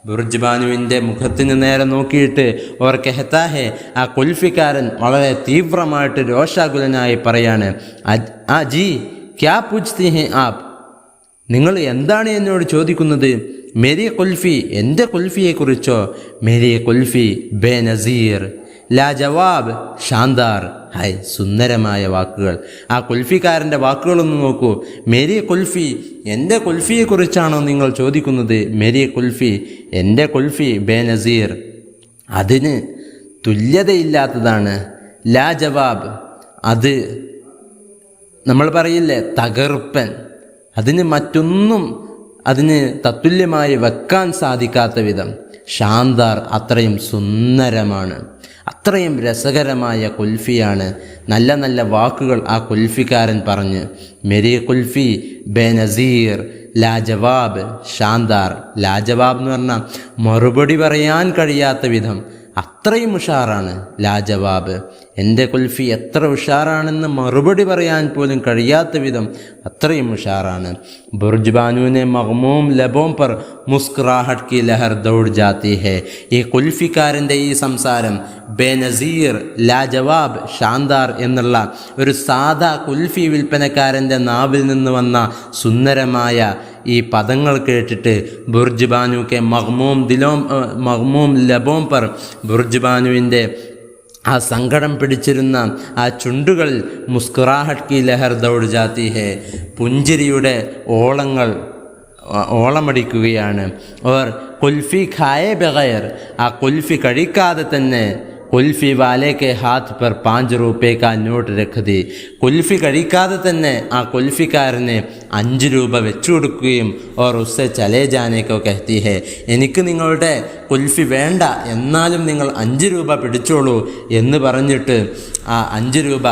A: ബുർജ് ബാനുവിൻ്റെ മുഖത്തിന് നേരെ നോക്കിയിട്ട് ഓർ കെഹ്താ ഹെ, ആ കുൽഫിക്കാരൻ വളരെ തീവ്രമായിട്ട് രോഷാകുലനായി പറയാണ്, ആ ജി ക്യാ പൂച്ച്തി ഹെ ആപ്, നിങ്ങൾ എന്താണ് എന്നോട് ചോദിക്കുന്നത്? മേരി കുൽഫി, എൻ്റെ കുൽഫിയെക്കുറിച്ചോ? മേരി കുൽഫി ബേനസീർ, ലാ ജവാബ് ഷാന്ദാർ. ഹായ്, സുന്ദരമായ വാക്കുകൾ. ആ കുൽഫിക്കാരൻ്റെ വാക്കുകളൊന്ന് നോക്കൂ. മേരി കുൽഫി, എൻ്റെ കുൽഫിയെക്കുറിച്ചാണോ നിങ്ങൾ ചോദിക്കുന്നത്? മേരി കുൽഫി, എൻ്റെ കുൽഫി ബേനസീർ, അതിന് തുല്യതയില്ലാത്തതാണ്. ലാ ജവാബ്, അത് നമ്മൾ പറയില്ലേ തകർപ്പൻ, അതിന് മറ്റൊന്നും അതിന് തത്തുല്യമായി വെക്കാൻ സാധിക്കാത്ത വിധം. ഷാന്ദാർ, അത്രയും സുന്ദരമാണ്, അത്രയും രസകരമായ കുൽഫിയാണ്. നല്ല നല്ല വാക്കുകൾ ആ കുൽഫിക്കാരൻ പറഞ്ഞ്, മെരി കുൽഫി ബേനസീർ, ലാജവാബ് ഷാന്ദാർ. ലാജവാബ് എന്ന് പറഞ്ഞാൽ മറുപടി പറയാൻ കഴിയാത്ത വിധം, അത്രയും ഉഷാറാണ് ലാജവാബ്. എൻ്റെ കുൽഫി എത്ര ഉഷാറാണെന്ന് മറുപടി പറയാൻ പോലും കഴിയാത്ത വിധം അത്രയും ഉഷാറാണ്. ബുർജ് ബാനുവിനെ മഗ്മൂം ലബോം പർ മുസ്കുറാഹട്ട് കി ലഹർ ദൗഡ് ജാത്തി ഹെ. ഈ കുൽഫിക്കാരൻ്റെ ഈ സംസാരം ബേനസീർ, ലാജവാബ്, ഷാന്ദാർ എന്നുള്ള ഒരു സാദാ കുൽഫി വിൽപ്പനക്കാരൻ്റെ നാവിൽ നിന്ന് വന്ന സുന്ദരമായ ഈ പദങ്ങൾ കേട്ടിട്ട് ബുർജ് ബാനുക്കെ മഗ്മൂം ലബോം പർ, ബുർജ് ബാനുവിൻ്റെ ആ സങ്കടം പിടിച്ചിരുന്ന ആ ചുണ്ടുകളിൽ മുസ്കുറാഹട്ട് കി ലഹർ ദൗഡ് ജാത്തി ഹെ, പുഞ്ചിരിയുടെ ഓളമടിക്കുകയാണ്. ഓർ കുൽഫി ഖായേ ബഗൈർ, ആ കുൽഫി കഴിക്കാതെ തന്നെ കുൽഫി വാലെ കെ ഹാത്ത് പർ 5 രൂപയെ കാ നോട്ട് രഖതി, കുൽഫി കഴിക്കാതെ തന്നെ ആ കുൽഫിക്കാരന് 5 രൂപ വെച്ചു കൊടുക്കുകയും ഓർ ഉസ്സെ ചലേ ജാനേക്കോ കഹത്തി ഹെ, എനിക്ക് നിങ്ങളുടെ കുൽഫി വേണ്ട, എന്നാലും നിങ്ങൾ 5 രൂപ പിടിച്ചോളൂ എന്ന് പറഞ്ഞിട്ട് ആ 5 രൂപ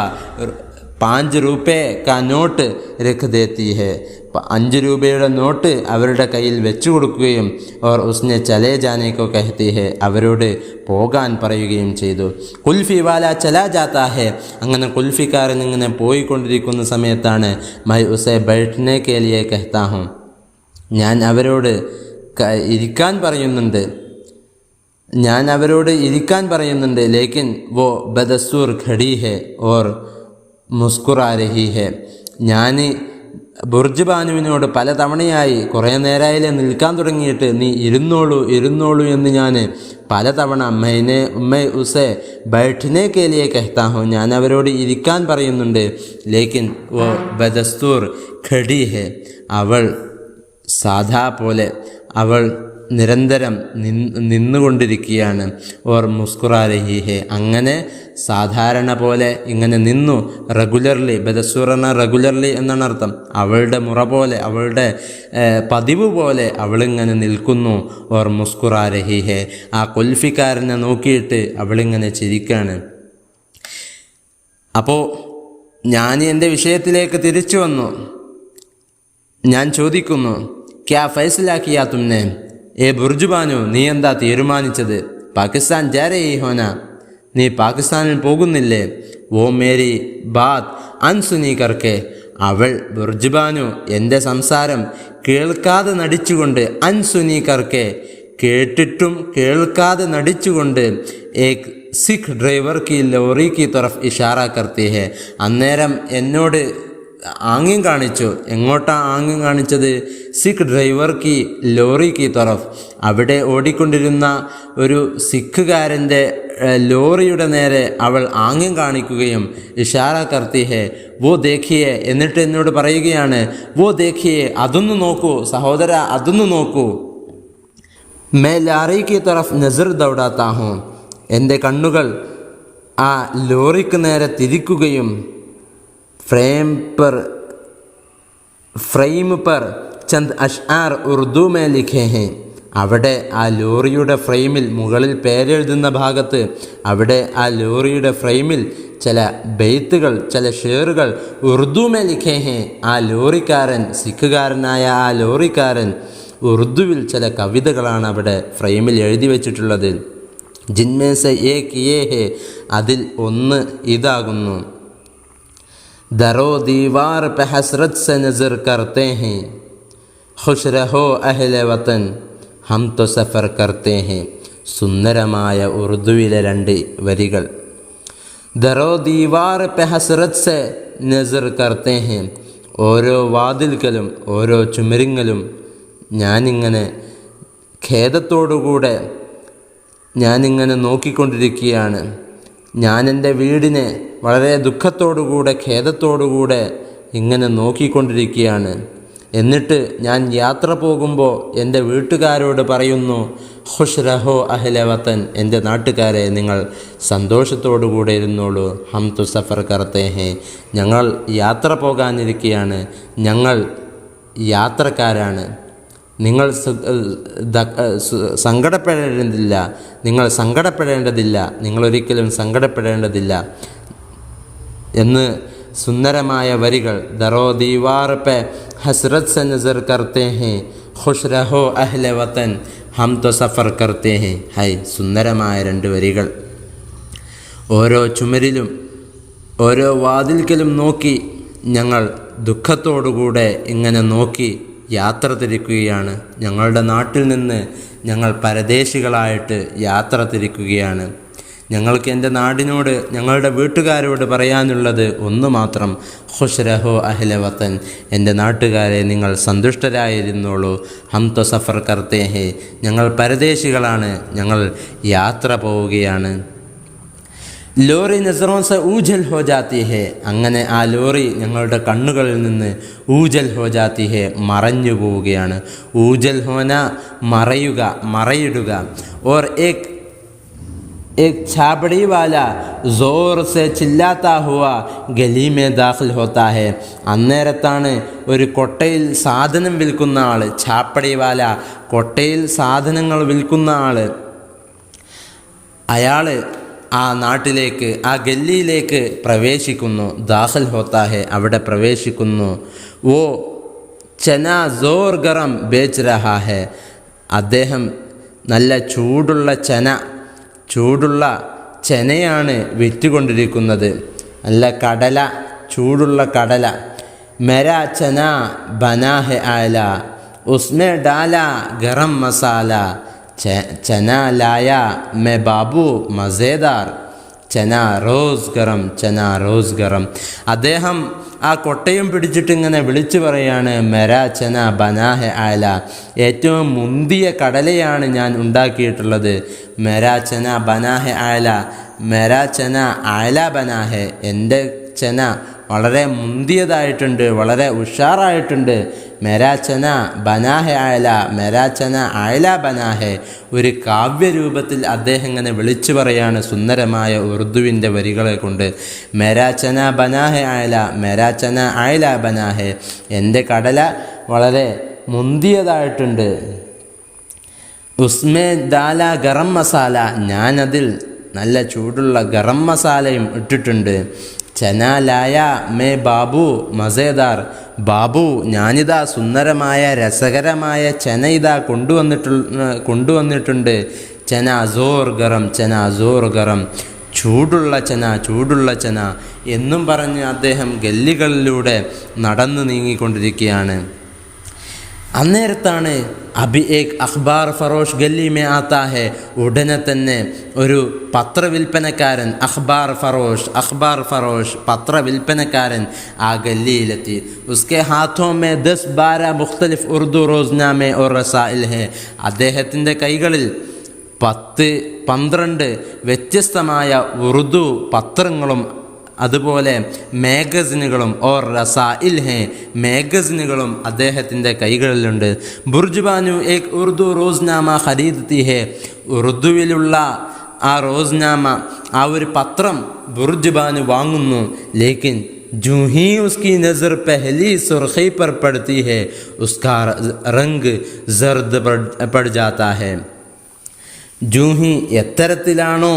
A: 5 രൂപയെ കാ നോട്ട് രഖ് ദേത്തി ഹെ, 5 രൂപയുടെ നോട്ട് അവരുടെ കയ്യിൽ വെച്ചു കൊടുക്കുകയും ഓർ ഉസ്നെ ചലേ ജാനേക്കോ കഹത്തി ഹെ, അവരോട് പോകാൻ പറയുകയും ചെയ്തു. കുൽഫി വാല ചലാ ജാത്താ ഹെ, അങ്ങനെ കുൽഫിക്കാരൻ ഇങ്ങനെ പോയിക്കൊണ്ടിരിക്കുന്ന സമയത്താണ് മൈ ഉസെ ബൈഠ്നെ കെ ലിയെ കഹ്താ ഹും, ഞാൻ അവരോട് ഇരിക്കാൻ പറയുന്നുണ്ട്, ലേക്കിൻ വോ ബദസ്സൂർ ഖടി ഹെ ഓർ മുസ്കുറാ രഹി ഹെ, ഞാൻ ബുർജ് ബാനുവിനോട് പലതവണയായി കുറേ നേരമായില്ലേ നിൽക്കാൻ തുടങ്ങിയിട്ട്, നീ ഇരുന്നോളൂ എന്ന് ഞാൻ പലതവണ ഉമ്മ ഉസേ ബൈഠ്നെ കെ ലിയെ കഹ്താ ഹൂം, ഞാൻ അവരോട് ഇരിക്കാൻ പറയുന്നുണ്ട്. ലേക്കിൻ വോ ബദസ്തൂർ ഖടി ഹെ, അവൾ സാധാ പോലെ അവൾ നിരന്തരം നിന്നുകൊണ്ടിരിക്കുകയാണ്. ഓർ മുസ്കുറാ രഹി ഹെ, അങ്ങനെ സാധാരണ പോലെ ഇങ്ങനെ നിന്നു. റെഗുലർലി, ബദസ്സൂറന റെഗുലർലി എന്നാണ് അർത്ഥം. അവളുടെ മുറ പോലെ, അവളുടെ പതിവ് പോലെ അവളിങ്ങനെ നിൽക്കുന്നു. ഓർ മുസ്കുറാ രഹി ഹെ, ആ കുൽഫിക്കാരനെ നോക്കിയിട്ട് അവളിങ്ങനെ ചിരിക്കുകയാണ്. അപ്പോൾ ഞാൻ എൻ്റെ വിഷയത്തിലേക്ക് തിരിച്ചു വന്നു. ഞാൻ ചോദിക്കുന്നു, ക്യാ ഫൈസലാക്കിയാ തുമ്നെ, ബുർജ് ബാനു, നീ എന്താ തീരുമാനിച്ചത്? പാകിസ്ഥാൻ ജാ രഹി ഹോന, നീ പാകിസ്ഥാനിൽ പോകുന്നില്ലേ? വോ മേരി ബാത് അൻസുനി കർക്കെ, അവൾ ബുർജ് ബാനു എൻ്റെ സംസാരം കേൾക്കാതെ നടിച്ചുകൊണ്ട്, അൻസുനി കർക്കെ കേട്ടിട്ടും കേൾക്കാതെ നടിച്ചുകൊണ്ട്, ഏക് സിഖ് ഡ്രൈവർ കി ലോറി കി തറഫ് ഇഷാറ കർത്തി ഹെ, അന്നേരം എന്നോട് ആംഗ്യം കാണിച്ചു. എങ്ങോട്ടാ ആംഗ്യം കാണിച്ചത്? സിഖ് ഡ്രൈവർ കി ലോറി കി തറഫ്, അവിടെ ഓടിക്കൊണ്ടിരുന്ന ഒരു സിഖുകാരൻ്റെ ലോറിയുടെ നേരെ അവൾ ആംഗ്യം കാണിക്കുകയും, ഇഷാറ കർത്തി ഹെ വോ ദേഖിയെ, എന്നിട്ട് എന്നോട് പറയുകയാണ്, വോ ദേഖിയെ, അതൊന്നു നോക്കൂ സഹോദര, അതൊന്നു നോക്കൂ. മേ ലാറി കി തറഫ് നസർ ദൗഡാത്താ ഹൂം, എൻ്റെ കണ്ണുകൾ ആ ലോറിക്ക് നേരെ തിരിക്കുകയും, ഫ്രെയിം പർ ചന്ദ് അഷ്ആർ ഉർദു മേ ലിഖേ ഹേ, അവിടെ ആ ലോറിയുടെ ഫ്രെയിമിൽ മുകളിൽ പേരെഴുതുന്ന ഭാഗത്ത്, അവിടെ ആ ലോറിയുടെ ഫ്രെയിമിൽ ചില ബെയ്ത്തുകൾ, ചില ഷേറുകൾ ഉർദു മേ ലിഖേ ഹേ, ആ ലോറിക്കാരൻ, സിഖുകാരനായ ആ ലോറിക്കാരൻ ഉർദുവിൽ ചില കവിതകളാണ് അവിടെ ഫ്രെയിമിൽ എഴുതി വച്ചിട്ടുള്ളത്. ജിൻമേ സെ ഏക് യേ ഹേ, അതിൽ ഒന്ന് ഇതാകുന്നു, ദരോ ദീവാർ പെ ഹസ്രത് സെ നസർ കർത്തേ ഹേ, ഖുശ് രഹോ അഹ്ലെ വതൻ ഹം തോ സഫർ കർത്തേ ഹേ. സുന്ദരമായ ഉറുദുവിലെ 2 വരികൾ. ദരോ ദീവാർ പെ ഹസ്രത് സെ നസർ കർത്തേ ഹേ, ഓരോ വാതിൽക്കലും ഓരോ ചുമരിങ്ങലും ഞാനിങ്ങനെ ഖേദത്തോടുകൂടെ ഞാനിങ്ങനെ നോക്കിക്കൊണ്ടിരിക്കുകയാണ്. ഞാൻ എൻ്റെ വീടിനെ വളരെ ദുഃഖത്തോടുകൂടെ, ഖേദത്തോടുകൂടെ ഇങ്ങനെ നോക്കിക്കൊണ്ടിരിക്കുകയാണ്. എന്നിട്ട് ഞാൻ യാത്ര പോകുമ്പോൾ എൻ്റെ വീട്ടുകാരോട് പറയുന്നു, ഖുശ് രഹോ അഹ്ലെ വതൻ, എൻ്റെ നാട്ടുകാരെ നിങ്ങൾ സന്തോഷത്തോടുകൂടെ ഇരുന്നോളൂ. ഹം തു സഫർ കർത്തേ ഹേ, ഞങ്ങൾ യാത്ര പോകാനിരിക്കുകയാണ്, ഞങ്ങൾ യാത്രക്കാരാണ്, നിങ്ങൾ സങ്കടപ്പെടേണ്ടതില്ല, നിങ്ങളൊരിക്കലും സങ്കടപ്പെടേണ്ടതില്ല എന്ന് സുന്ദരമായ വരികൾ. ദറോ ദീവാർ പെ ഹസ്രത് സെ നസർ കർത്തേ ഹേ, ഖുശ് രഹോ അഹ്ലെ വതൻ ഹം തോ സഫർ കർത്തേ ഹേ. ഹൈ, സുന്ദരമായ 2 വരികൾ. ഓരോ ചുമരിലും ഓരോ വാതിൽക്കലും നോക്കി ഞങ്ങൾ ദുഃഖത്തോടുകൂടെ ഇങ്ങനെ നോക്കി യാത്ര തിരിക്കുകയാണ്. ഞങ്ങളുടെ നാട്ടിൽ നിന്ന് ഞങ്ങൾ പരദേശികളായിട്ട് യാത്ര തിരിക്കുകയാണ്. ഞങ്ങൾക്ക് എൻ്റെ നാടിനോട്, ഞങ്ങളുടെ വീട്ടുകാരോട് പറയാനുള്ളത് ഒന്ന് മാത്രം, ഖുശ് രഹോ അഹ്ലെ വതൻ, എൻ്റെ നാട്ടുകാരെ നിങ്ങൾ സന്തുഷ്ടരായിരുന്നോളൂ. ഹം തോ സഫർ കർത്തേ ഹേ, ഞങ്ങൾ പരദേശികളാണ്, ഞങ്ങൾ യാത്ര പോവുകയാണ്. ലോറി നസറോൻ സെ ഊജൽ ഹോ ജാത്തി ഹേ, അങ്ങനെ ആ ലോറി ഞങ്ങളുടെ കണ്ണുകളിൽ നിന്ന് ഊജൽ ഹോ ജാത്തി ഹേ, മറഞ്ഞു പോവുകയാണ്. ഊജൽ ഹോന മറയുക, മറയിടുക. ഓർ ഏക് छाबड़ी वाला जोर से चिल्लाता हुआ गली में दाखिल होता है. അന്നേരത്താണ് ഒരു കൊട്ടയിൽ സാധനം വിൽക്കുന്ന ആൾ, ഛാപ്പടി വാല, കൊട്ടയിൽ സാധനങ്ങൾ വിൽക്കുന്ന ആൾ, അയാൾ ആ നാട്ടിലേക്ക്, ആ ഗല്ലിയിലേക്ക് പ്രവേശിക്കുന്നു. ദാഖിൽ ഹോത്താ ഹെ, അവിടെ പ്രവേശിക്കുന്നു. വോ ചന സോർ ഗറം ബേച്ച് രഹാ ഹെ, അദ്ദേഹം നല്ല ചൂടുള്ള ചെനയാണ് വിറ്റുകൊണ്ടിരിക്കുന്നത്. നല്ല കടല, ചൂടുള്ള കടല. മെരാ ചന ബനാ ഹെ ആല ഉസ്മേ ഡാല ഗരം മസാല, ചന ലായ മേ ബാബു മസേദാർ, ചന റോസ് ഗറം, ചന റോസ് ഗറം. അദ്ദേഹം ആ കൊട്ടയും പിടിച്ചിട്ട് ഇങ്ങനെ വിളിച്ചു പറയാണ്, മെരാ ചന ബനാഹെ ആല, ഏറ്റവും മുന്തിയ കടലയാണ് ഞാൻ ഉണ്ടാക്കിയിട്ടുള്ളത്. മെരാ ചന ബനാഹെ ആല, മെരാ ചന ആല ബനാഹെ, എൻ്റെ ചന വളരെ മുന്തിയതായിട്ടുണ്ട്, വളരെ ഉഷാറായിട്ടുണ്ട്. മെരാ ചന ബനാഹെ ആയല, മെരാ ചന ആയല ബനാഹെ. ഒരു കാവ്യരൂപത്തിൽ അദ്ദേഹം ഇങ്ങനെ വിളിച്ചു പറയാണ് സുന്ദരമായ ഉറുദുവിൻ്റെ വരികളെ കൊണ്ട്. മെരാ ചന ബനാഹെ ആയല, മെരാ ചന ആയല ബനാഹെ, എൻ്റെ കടല വളരെ മുന്തിയതായിട്ടുണ്ട്. ഉസ്മേ ദാല ഗരം മസാല, ഞാനതിൽ നല്ല ചൂടുള്ള ഗരം മസാലയും ഇട്ടിട്ടുണ്ട്. ചന ലായ മേ ബാബു മസേദാർ, ബാബു ഞാനിതാ സുന്ദരമായ രസകരമായ ചന ഇതാ കൊണ്ടുവന്നിട്ടുണ്ട്. ചന അസോർ ഗറം, ചന അസോർ ഗറം, ചൂടുള്ള ചന, ചൂടുള്ള ചന എന്നും പറഞ്ഞ് അദ്ദേഹം ഗല്ലികളിലൂടെ നടന്നു നീങ്ങിക്കൊണ്ടിരിക്കുകയാണ്. അന്നേരത്താണ് അബി ഏക് അഖ്ബാർ ഫറോഷ് ഗല്ലി മേ ആത്താ ഹെ, ഉടനെ തന്നെ ഒരു പത്രവിൽപ്പനക്കാരൻ, അഖ്ബാർ ഫറോഷ് പത്രവിൽപ്പനക്കാരൻ ആ ഗല്ലിയിലെത്തി. ഉസ്കെ ഹാഥോ മേ 10-12 മുഖ്തലിഫ് ഉറുദു റോസ്നാമെ ഓർ റസാഇൽ ഹെ, അദ്ദേഹത്തിൻ്റെ കൈകളിൽ 10-12 വ്യത്യസ്തമായ ഉറുദു പത്രങ്ങളും അതുപോലെ മാഗസിനുകളും ഓർ റസാഇൽ ഹെ, മാഗസിനുകളും അദ്ദേഹത്തിൻ്റെ കൈകളിലുണ്ട്. ബുർജുബാനു ഏക് ഉറുദു റോസ്നാമ ഖരീദത്തി ഹെ, ഉറുദുവിലുള്ള ആ റോസ്നാമ, ആ ഒരു പത്രം ബുർജുബാനു വാങ്ങുന്നു. ലേക്കിൻ जो ही उसकी नज़र पहली सुर्खी पर पड़ती है उसका रंग जर्द पड़ जाता है. ജൂഹി എത്തരത്തിലാണോ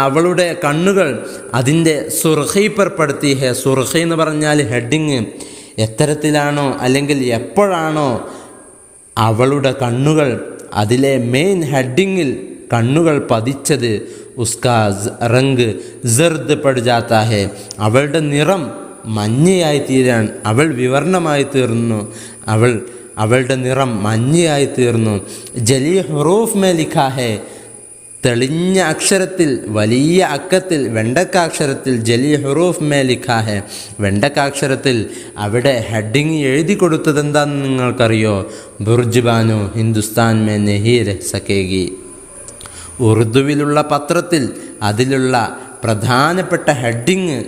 A: അവളുടെ കണ്ണുകൾ അതിൻ്റെ സുർഖി പെർപ്പെടുത്തി ഹെ, സുർഖി എന്ന് പറഞ്ഞാൽ ഹെഡിങ്, എത്തരത്തിലാണോ അല്ലെങ്കിൽ എപ്പോഴാണോ അവളുടെ കണ്ണുകൾ അതിലെ മെയിൻ ഹെഡിങ്ങിൽ കണ്ണുകൾ പതിച്ചത്, ഉസ്കാ റംഗ് ജർദ് പട് ജാത്താ ഹെ, അവളുടെ നിറം മഞ്ഞയായി തീരാൻ, അവൾ വിവർണമായി തീർന്നു, അവളുടെ നിറം മഞ്ഞയായി തീർന്നു. ജലി ഹുറൂഫ് മേ ലിഖാ ഹെ, തെളിഞ്ഞ അക്ഷരത്തിൽ, വലിയ അക്കത്തിൽ, വെണ്ടക്കാക്ഷരത്തിൽ, ജലി ഹുറൂഫ് മേ ലിഖാ ഹെ, വെണ്ടക്കാക്ഷരത്തിൽ അവിടെ ഹെഡിങ് എഴുതി കൊടുത്തത് എന്താണെന്ന് നിങ്ങൾക്കറിയോ? ബുർജുബാനു ഹിന്ദുസ്ഥാൻ മേ നഹീ രഹ് സക്കേഗി. ഉറുദുവിലുള്ള പത്രത്തിൽ അതിലുള്ള പ്രധാനപ്പെട്ട ഹെഡിങ്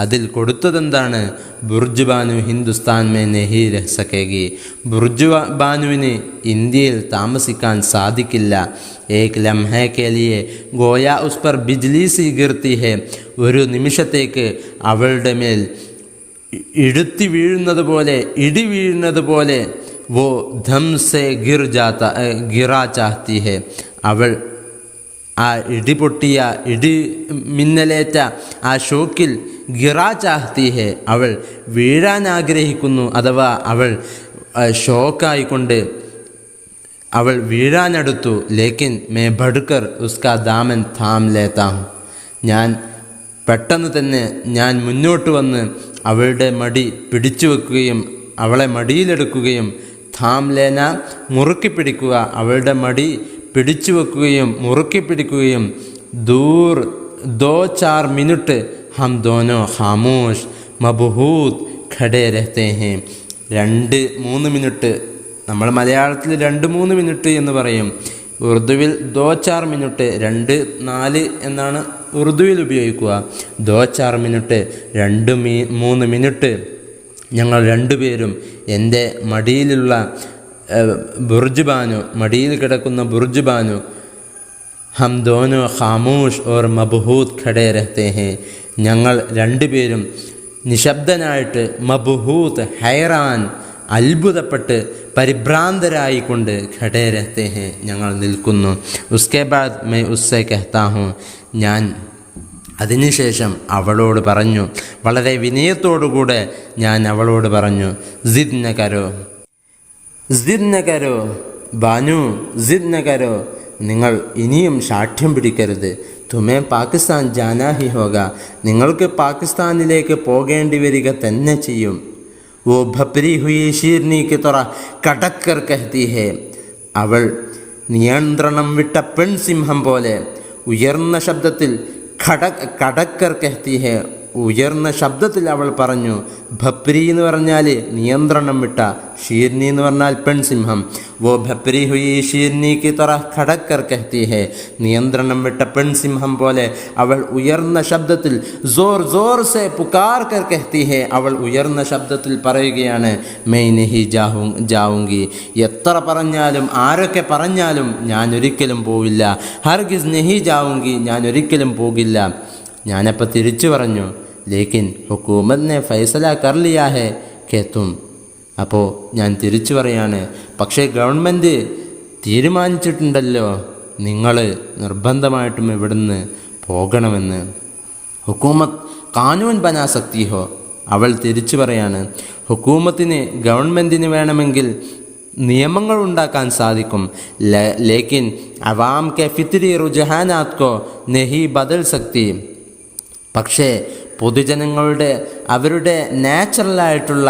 A: അതിൽ കൊടുത്തതെന്താണ്? ബുർജുബാനു ഹിന്ദുസ്ഥാൻ മേ നഹീ രഹ് സക്കേഗി, ബുർജുബാനുവിന് ഇന്ത്യയിൽ താമസിക്കാൻ സാധിക്കില്ല. ഏക് ലംഹെ കെ ലിയെ ഗോയ ഉസ് പർ ബിജ്ലി സി ഗിർത്തി ഹെ, ഒരു നിമിഷത്തേക്ക് അവളുടെ മേൽ ഇടി വീഴുന്നത് പോലെ വോ ധം സെ ഗിറാ ചാഹത്തി ഹെ, അവൾ ആ മിന്നലേറ്റ ആ ഷോക്കിൽ ഗിറാ ചാഹത്തി ഹെ, അവൾ വീഴാൻ ആഗ്രഹിക്കുന്നു, അഥവാ അവൾ ഷോക്കായിക്കൊണ്ട് അവൾ വീഴാനടുത്തു. ലേക്കിൻ മേ ഭഡ്കർ ഉസ്കാ ദാമൻ താം ലേത്താ ഹൂം, ഞാൻ പെട്ടെന്ന് തന്നെ ഞാൻ മുന്നോട്ട് വന്ന് അവളുടെ മടി പിടിച്ചു വെക്കുകയും അവളെ മടിയിലെടുക്കുകയും, താം ലേന മുറുക്കി പിടിക്കുക, അവളുടെ മടി പിടിച്ചു വെക്കുകയും മുറുക്കി പിടിക്കുകയും, ദൂർ 2-4 മിനിറ്റ് ഹം ദോനോ ഖാമോഷ് മബ്ഹൂത് ഖഡേ രഹ്തേ ഹേ, 2-3 മിനിറ്റ്, നമ്മൾ മലയാളത്തിൽ 2-3 മിനിറ്റ് എന്ന് പറയും, ഉറുദുവിൽ 2-4 മിനിറ്റ്, 2-4 എന്നാണ് ഉറുദുവിൽ ഉപയോഗിക്കുക. 2-4 മിനിറ്റ്, 2-3 മിനിറ്റ് ഞങ്ങൾ രണ്ടുപേരും എൻ്റെ മടിയിലുള്ള ബുർജുബാനു, മടിയിൽ കിടക്കുന്ന ബുർജുബാനു, ഹം ദോനോ ഖാമോഷ് ഓർ മബ്ഹൂത് ഖഡേ രഹ്തേ ഹേ, ഞങ്ങൾ രണ്ടുപേരും നിശബ്ദനായിട്ട്, മബ്ഹൂത്ത് ഹൈറാൻ അത്ഭുതപ്പെട്ട് പരിഭ്രാന്തരായിക്കൊണ്ട് ഖഡേ രഹ്തേ ഹേ ഞങ്ങൾ നിൽക്കുന്നു. ഉസ്കെ ബാദ് മൈ ഉസ്സെ കഹ്താ ഹൂം, ഞാൻ അതിനുശേഷം അവളോട് പറഞ്ഞു, വളരെ വിനയത്തോടുകൂടെ ഞാൻ അവളോട് പറഞ്ഞു, സിദ് ന കരോ ബാനു, സിദ് ന കരോ, നിങ്ങൾ ഇനിയും ശാഠ്യം പിടിക്കരുത്. തുമേ പാകിസ്ഥാൻ ജാനാ ഹി ഹോഗ, നിങ്ങൾക്ക് പാകിസ്ഥാനിലേക്ക് പോകേണ്ടി വരിക തന്നെ ചെയ്യും. വോ ഭപ്രി ഹുയി ഷീർനി കി തൊറ കടക്കർ കഹ്തി ഹേ, അവൾ നിയന്ത്രണം വിട്ട പെൺസിംഹം പോലെ ഉയർന്ന ശബ്ദത്തിൽ കടക്കർ കഹ്തി ഹെ, ഉയർന്ന ശബ്ദത്തിൽ അവൾ പറഞ്ഞു. ഭപ്രി എന്ന് പറഞ്ഞാൽ നിയന്ത്രണം വിട്ട, ഷീർനി എന്ന് പറഞ്ഞാൽ പെൺസിംഹം. വോ ഭപ്രി ഹുയി ഷീർനി കി തറഹ് ഖടക്കർ കഹ്തി ഹെ, നിയന്ത്രണം വിട്ട പെൺസിംഹം പോലെ അവൾ ഉയർന്ന ശബ്ദത്തിൽ, സോർ സോർ സെ പുകാർ കർ കഹ്തി ഹെ, അവൾ ഉയർന്ന ശബ്ദത്തിൽ പറയുകയാണ്, മൈ നഹി ജാവുങ്കി, എത്ര പറഞ്ഞാലും ആരൊക്കെ പറഞ്ഞാലും ഞാൻ ഒരിക്കലും പോവില്ല. ഹർഗിസ് നഹി ജാവുങ്കി, ഞാൻ ഒരിക്കലും പോകില്ല. ഞാനപ്പോൾ തിരിച്ചു പറഞ്ഞു, ലേക്കിൻ ഹുക്കൂമത് നെ ഫൈസല കർ ലിയാ ഹെ കെ തും, അപ്പോൾ ഞാൻ തിരിച്ചു പറയാണ്, പക്ഷേ ഗവൺമെൻറ് തീരുമാനിച്ചിട്ടുണ്ടല്ലോ നിങ്ങൾ നിർബന്ധമായിട്ടും ഇവിടുന്ന് പോകണമെന്ന്. ഹുക്കൂമത്ത് കാനൂൻ ബനാ സക്തി ഹോ, അവൾ തിരിച്ചു പറയാണ്, ഹുക്കൂമത്തിന് ഗവൺമെൻറ്റിന് വേണമെങ്കിൽ നിയമങ്ങൾ ഉണ്ടാക്കാൻ സാധിക്കും. ലേക്കിൻ അവാം കെ ഫിത്രി റുജഹാനാത് കോ നഹി ബദൽ സക്തി, പക്ഷേ പൊതുജനങ്ങളുടെ അവരുടെ നാച്ചുറലായിട്ടുള്ള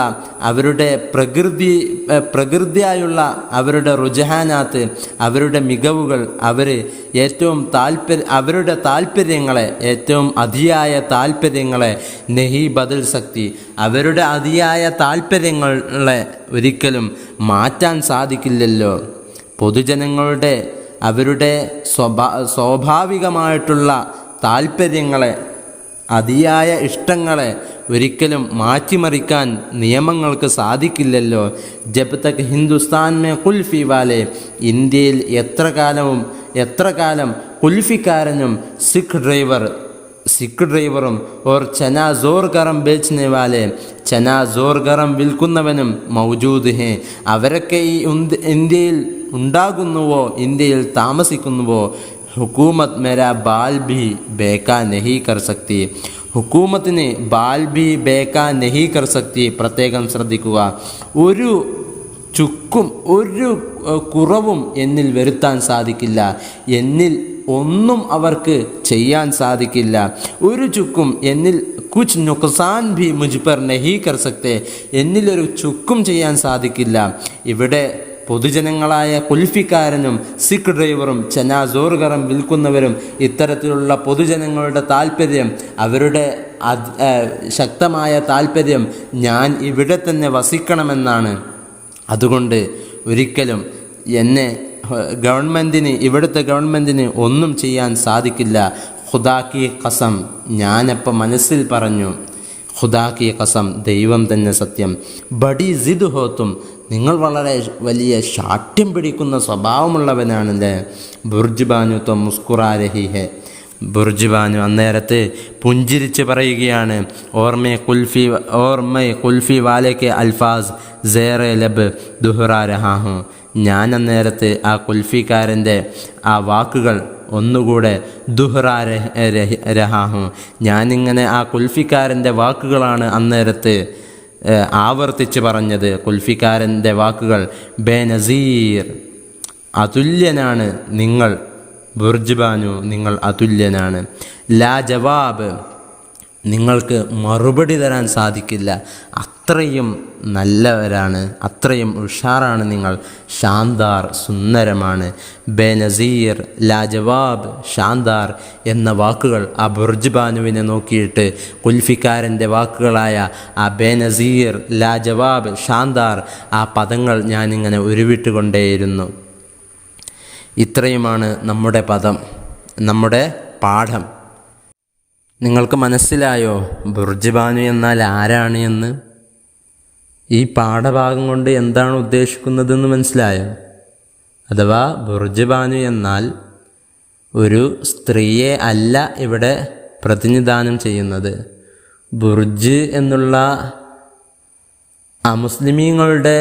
A: അവരുടെ പ്രകൃതിയായുള്ള അവരുടെ റുജഹാനാത്ത്, അവരുടെ മികവുകൾ, അവരുടെ താല്പര്യങ്ങളെ, ഏറ്റവും അതിയായ താല്പര്യങ്ങളെ നഹി ബദൽ സക്തി, അവരുടെ അതിയായ താല്പര്യങ്ങളെ ഒരിക്കലും മാറ്റാൻ സാധിക്കില്ലല്ലോ. പൊതുജനങ്ങളുടെ അവരുടെ സ്വാഭാവികമായിട്ടുള്ള താല്പര്യങ്ങളെ, അതിയായ ഇഷ്ടങ്ങളെ ഒരിക്കലും മാറ്റിമറിക്കാൻ നിയമങ്ങൾക്ക് സാധിക്കില്ലല്ലോ. ജബ് തക് ഹിന്ദുസ്ഥാൻ മേ കുൽഫി വാലെ, ഇന്ത്യയിൽ എത്ര കാലം കുൽഫിക്കാരനും സിഖ് ഡ്രൈവറും ഓർ ചന സോർ ഗറം ബേച്ച്നെ വാലെ, ചന സോർ ഗറം വിൽക്കുന്നവനും മൗജൂദ് ഹേ, അവരൊക്കെ ഈ ഇന്ത്യയിൽ ഉണ്ടാകുന്നുവോ, ഇന്ത്യയിൽ താമസിക്കുന്നുവോ. ഹുക്കൂമത്ത് മേരാ ബാൽ ഭി ബേക്കാ നഹി കർ സക്തി, ഹുക്കൂമത്തിന് ബാൽ ഭി ബേക്കാ നഹി കർ സക്തി. പ്രത്യേകം ശ്രദ്ധിക്കുക, ഒരു ചുക്കും ഒരു കുറവും എന്നിൽ വരുത്താൻ സാധിക്കില്ല, എന്നിൽ ഒന്നും അവർക്ക് ചെയ്യാൻ സാധിക്കില്ല. ഒരു ചുക്കും എന്നിൽ കുച്ച് നുക്സാൻ ഭി മുജ് പർ നഹി കർ സക്തെ, എന്നിലൊരു ചുക്കും ചെയ്യാൻ സാധിക്കില്ല. ഇവിടെ പൊതുജനങ്ങളായ കുൽഫിക്കാരനും സിഖ് ഡ്രൈവറും ചനാസോർഗറും വിൽക്കുന്നവരും ഇത്തരത്തിലുള്ള പൊതുജനങ്ങളുടെ താല്പര്യം, അവരുടെ ശക്തമായ താല്പര്യം ഞാൻ ഇവിടെ തന്നെ വസിക്കണമെന്നാണ്. അതുകൊണ്ട് ഒരിക്കലും ഇവിടുത്തെ ഗവൺമെൻറ്റിന് ഒന്നും ചെയ്യാൻ സാധിക്കില്ല. ഖുദാ കി ഖസം, ഞാനപ്പം മനസ്സിൽ പറഞ്ഞു, ഖുദാ കി ഖസം, ദൈവം തന്നെ സത്യം. ബഡി സിദ് ഹോത്തും, നിങ്ങൾ വളരെ വലിയ ശാഠ്യം പിടിക്കുന്ന സ്വഭാവമുള്ളവനാണല്ലേ. ബുർജ് ബാനു തോ മുസ്കുറാ രഹി ഹെ, ബുർജ് ബാനു അന്നേരത്ത് പുഞ്ചിരിച്ച് പറയുകയാണ്, ഓർമേ കുൽഫി വാലേക്ക് അൽഫാസ് സേറെ ലബ് ദുഹ്റാ രഹാ ഹൂം, ഞാൻ അന്നേരത്ത് ആ കുൽഫിക്കാരൻ്റെ ആ വാക്കുകൾ ഒന്നുകൂടെ ദുഹ്റാ രഹാ ഹൂം, ഞാനിങ്ങനെ ആ കുൽഫിക്കാരൻ്റെ വാക്കുകളാണ് അന്നേരത്ത് ആവർത്തിച്ച് പറഞ്ഞത്. കുൽഫിക്കാരൻ്റെ വാക്കുകൾ, ബേനസീർ, അതുല്യനാണ് നിങ്ങൾ, ബുർജ് ബാനു നിങ്ങൾ അതുല്യനാണ്. ലാ ജവാബ്, നിങ്ങൾക്ക് മറുപടി തരാൻ സാധിക്കില്ല, അത്രയും നല്ലവരാണ്, അത്രയും ഉഷാറാണ് നിങ്ങൾ, ഷാന്താർ, സുന്ദരമാണ്. ബേനസീർ, ലാജവാബ്, ഷാന്താർ എന്ന വാക്കുകൾ ആ ബുർജ് ബാനുവിനെ നോക്കിയിട്ട് കുൽഫിക്കാരൻ്റെ വാക്കുകളായ ആ ബേനസീർ, ലാജവാബ്, ഷാന്താർ, ആ പദങ്ങൾ ഞാനിങ്ങനെ ഉരുവിട്ടുകൊണ്ടേയിരുന്നു. ഇത്രയുമാണ് നമ്മുടെ പദം, നമ്മുടെ പാഠം. നിങ്ങൾക്ക് മനസ്സിലായോ ബുർജ് ബാനു എന്നാൽ ആരാണ് എന്ന്? ഈ പാഠഭാഗം കൊണ്ട് എന്താണ് ഉദ്ദേശിക്കുന്നതെന്ന് മനസ്സിലായോ? അഥവാ ബുർജ് ബാനു എന്നാൽ ഒരു സ്ത്രീയെ അല്ല ഇവിടെ പ്രതിനിധാനം ചെയ്യുന്നത്. ബുർജ് എന്നുള്ള അമുസ്ലിമീങ്ങളുടെ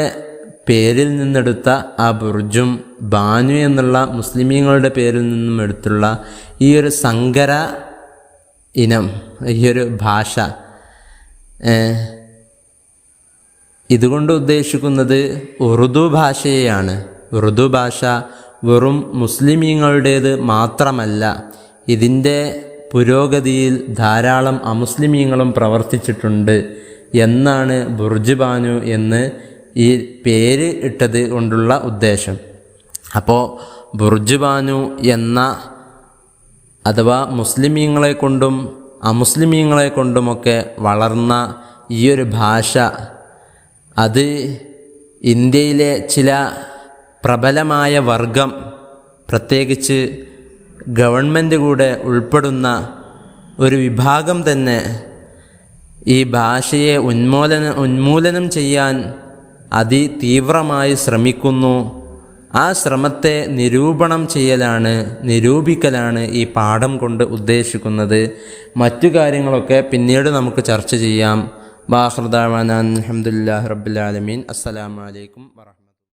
A: പേരിൽ നിന്നെടുത്ത ആ ബുർജും ബാനു എന്നുള്ള മുസ്ലിമീങ്ങളുടെ പേരിൽ നിന്നും എടുത്തുള്ള ഈ ഒരു സങ്കര ഇനം, ഈ ഒരു ഭാഷ, ഇതുകൊണ്ട് ഉദ്ദേശിക്കുന്നത് ഉറുദു ഭാഷയെയാണ്. ഉറുദു ഭാഷ വെറും മുസ്ലിമീങ്ങളുടേത് മാത്രമല്ല, ഇതിൻ്റെ പുരോഗതിയിൽ ധാരാളം അമുസ്ലിമീങ്ങളും പ്രവർത്തിച്ചിട്ടുണ്ട് എന്നാണ് ബുർജ് ബാനു എന്ന് ഈ പേര് ഇട്ടത് കൊണ്ടുള്ള ഉദ്ദേശം. അപ്പോൾ ബുർജ് ബാനു എന്ന അഥവാ മുസ്ലിമീങ്ങളെ കൊണ്ടും അമുസ്ലിമീങ്ങളെ കൊണ്ടുമൊക്കെ വളർന്ന ഈ ഒരു ഭാഷ അത് ഇന്ത്യയിലെ ചില പ്രബലമായ വർഗം, പ്രത്യേകിച്ച് ഗവൺമെൻറ് കൂടെ ഉൾപ്പെടുന്ന ഒരു വിഭാഗം തന്നെ ഈ ഭാഷയെ ഉന്മൂലനം ചെയ്യാൻ അതിതീവ്രമായി ശ്രമിക്കുന്നു. ആ ശ്രമത്തെ നിരൂപിക്കലാണ് ഈ പാഠം കൊണ്ട് ഉദ്ദേശിക്കുന്നത്. മറ്റു കാര്യങ്ങളൊക്കെ പിന്നീട് നമുക്ക് ചർച്ച ചെയ്യാം. വാഖിറു ദഅ്വാനാ അൽഹംദുലില്ലാഹി റബ്ബിൽ ആലമീൻ. അസ്സലാമു അലൈക്കും വറഹ്മത്തുള്ളാഹി.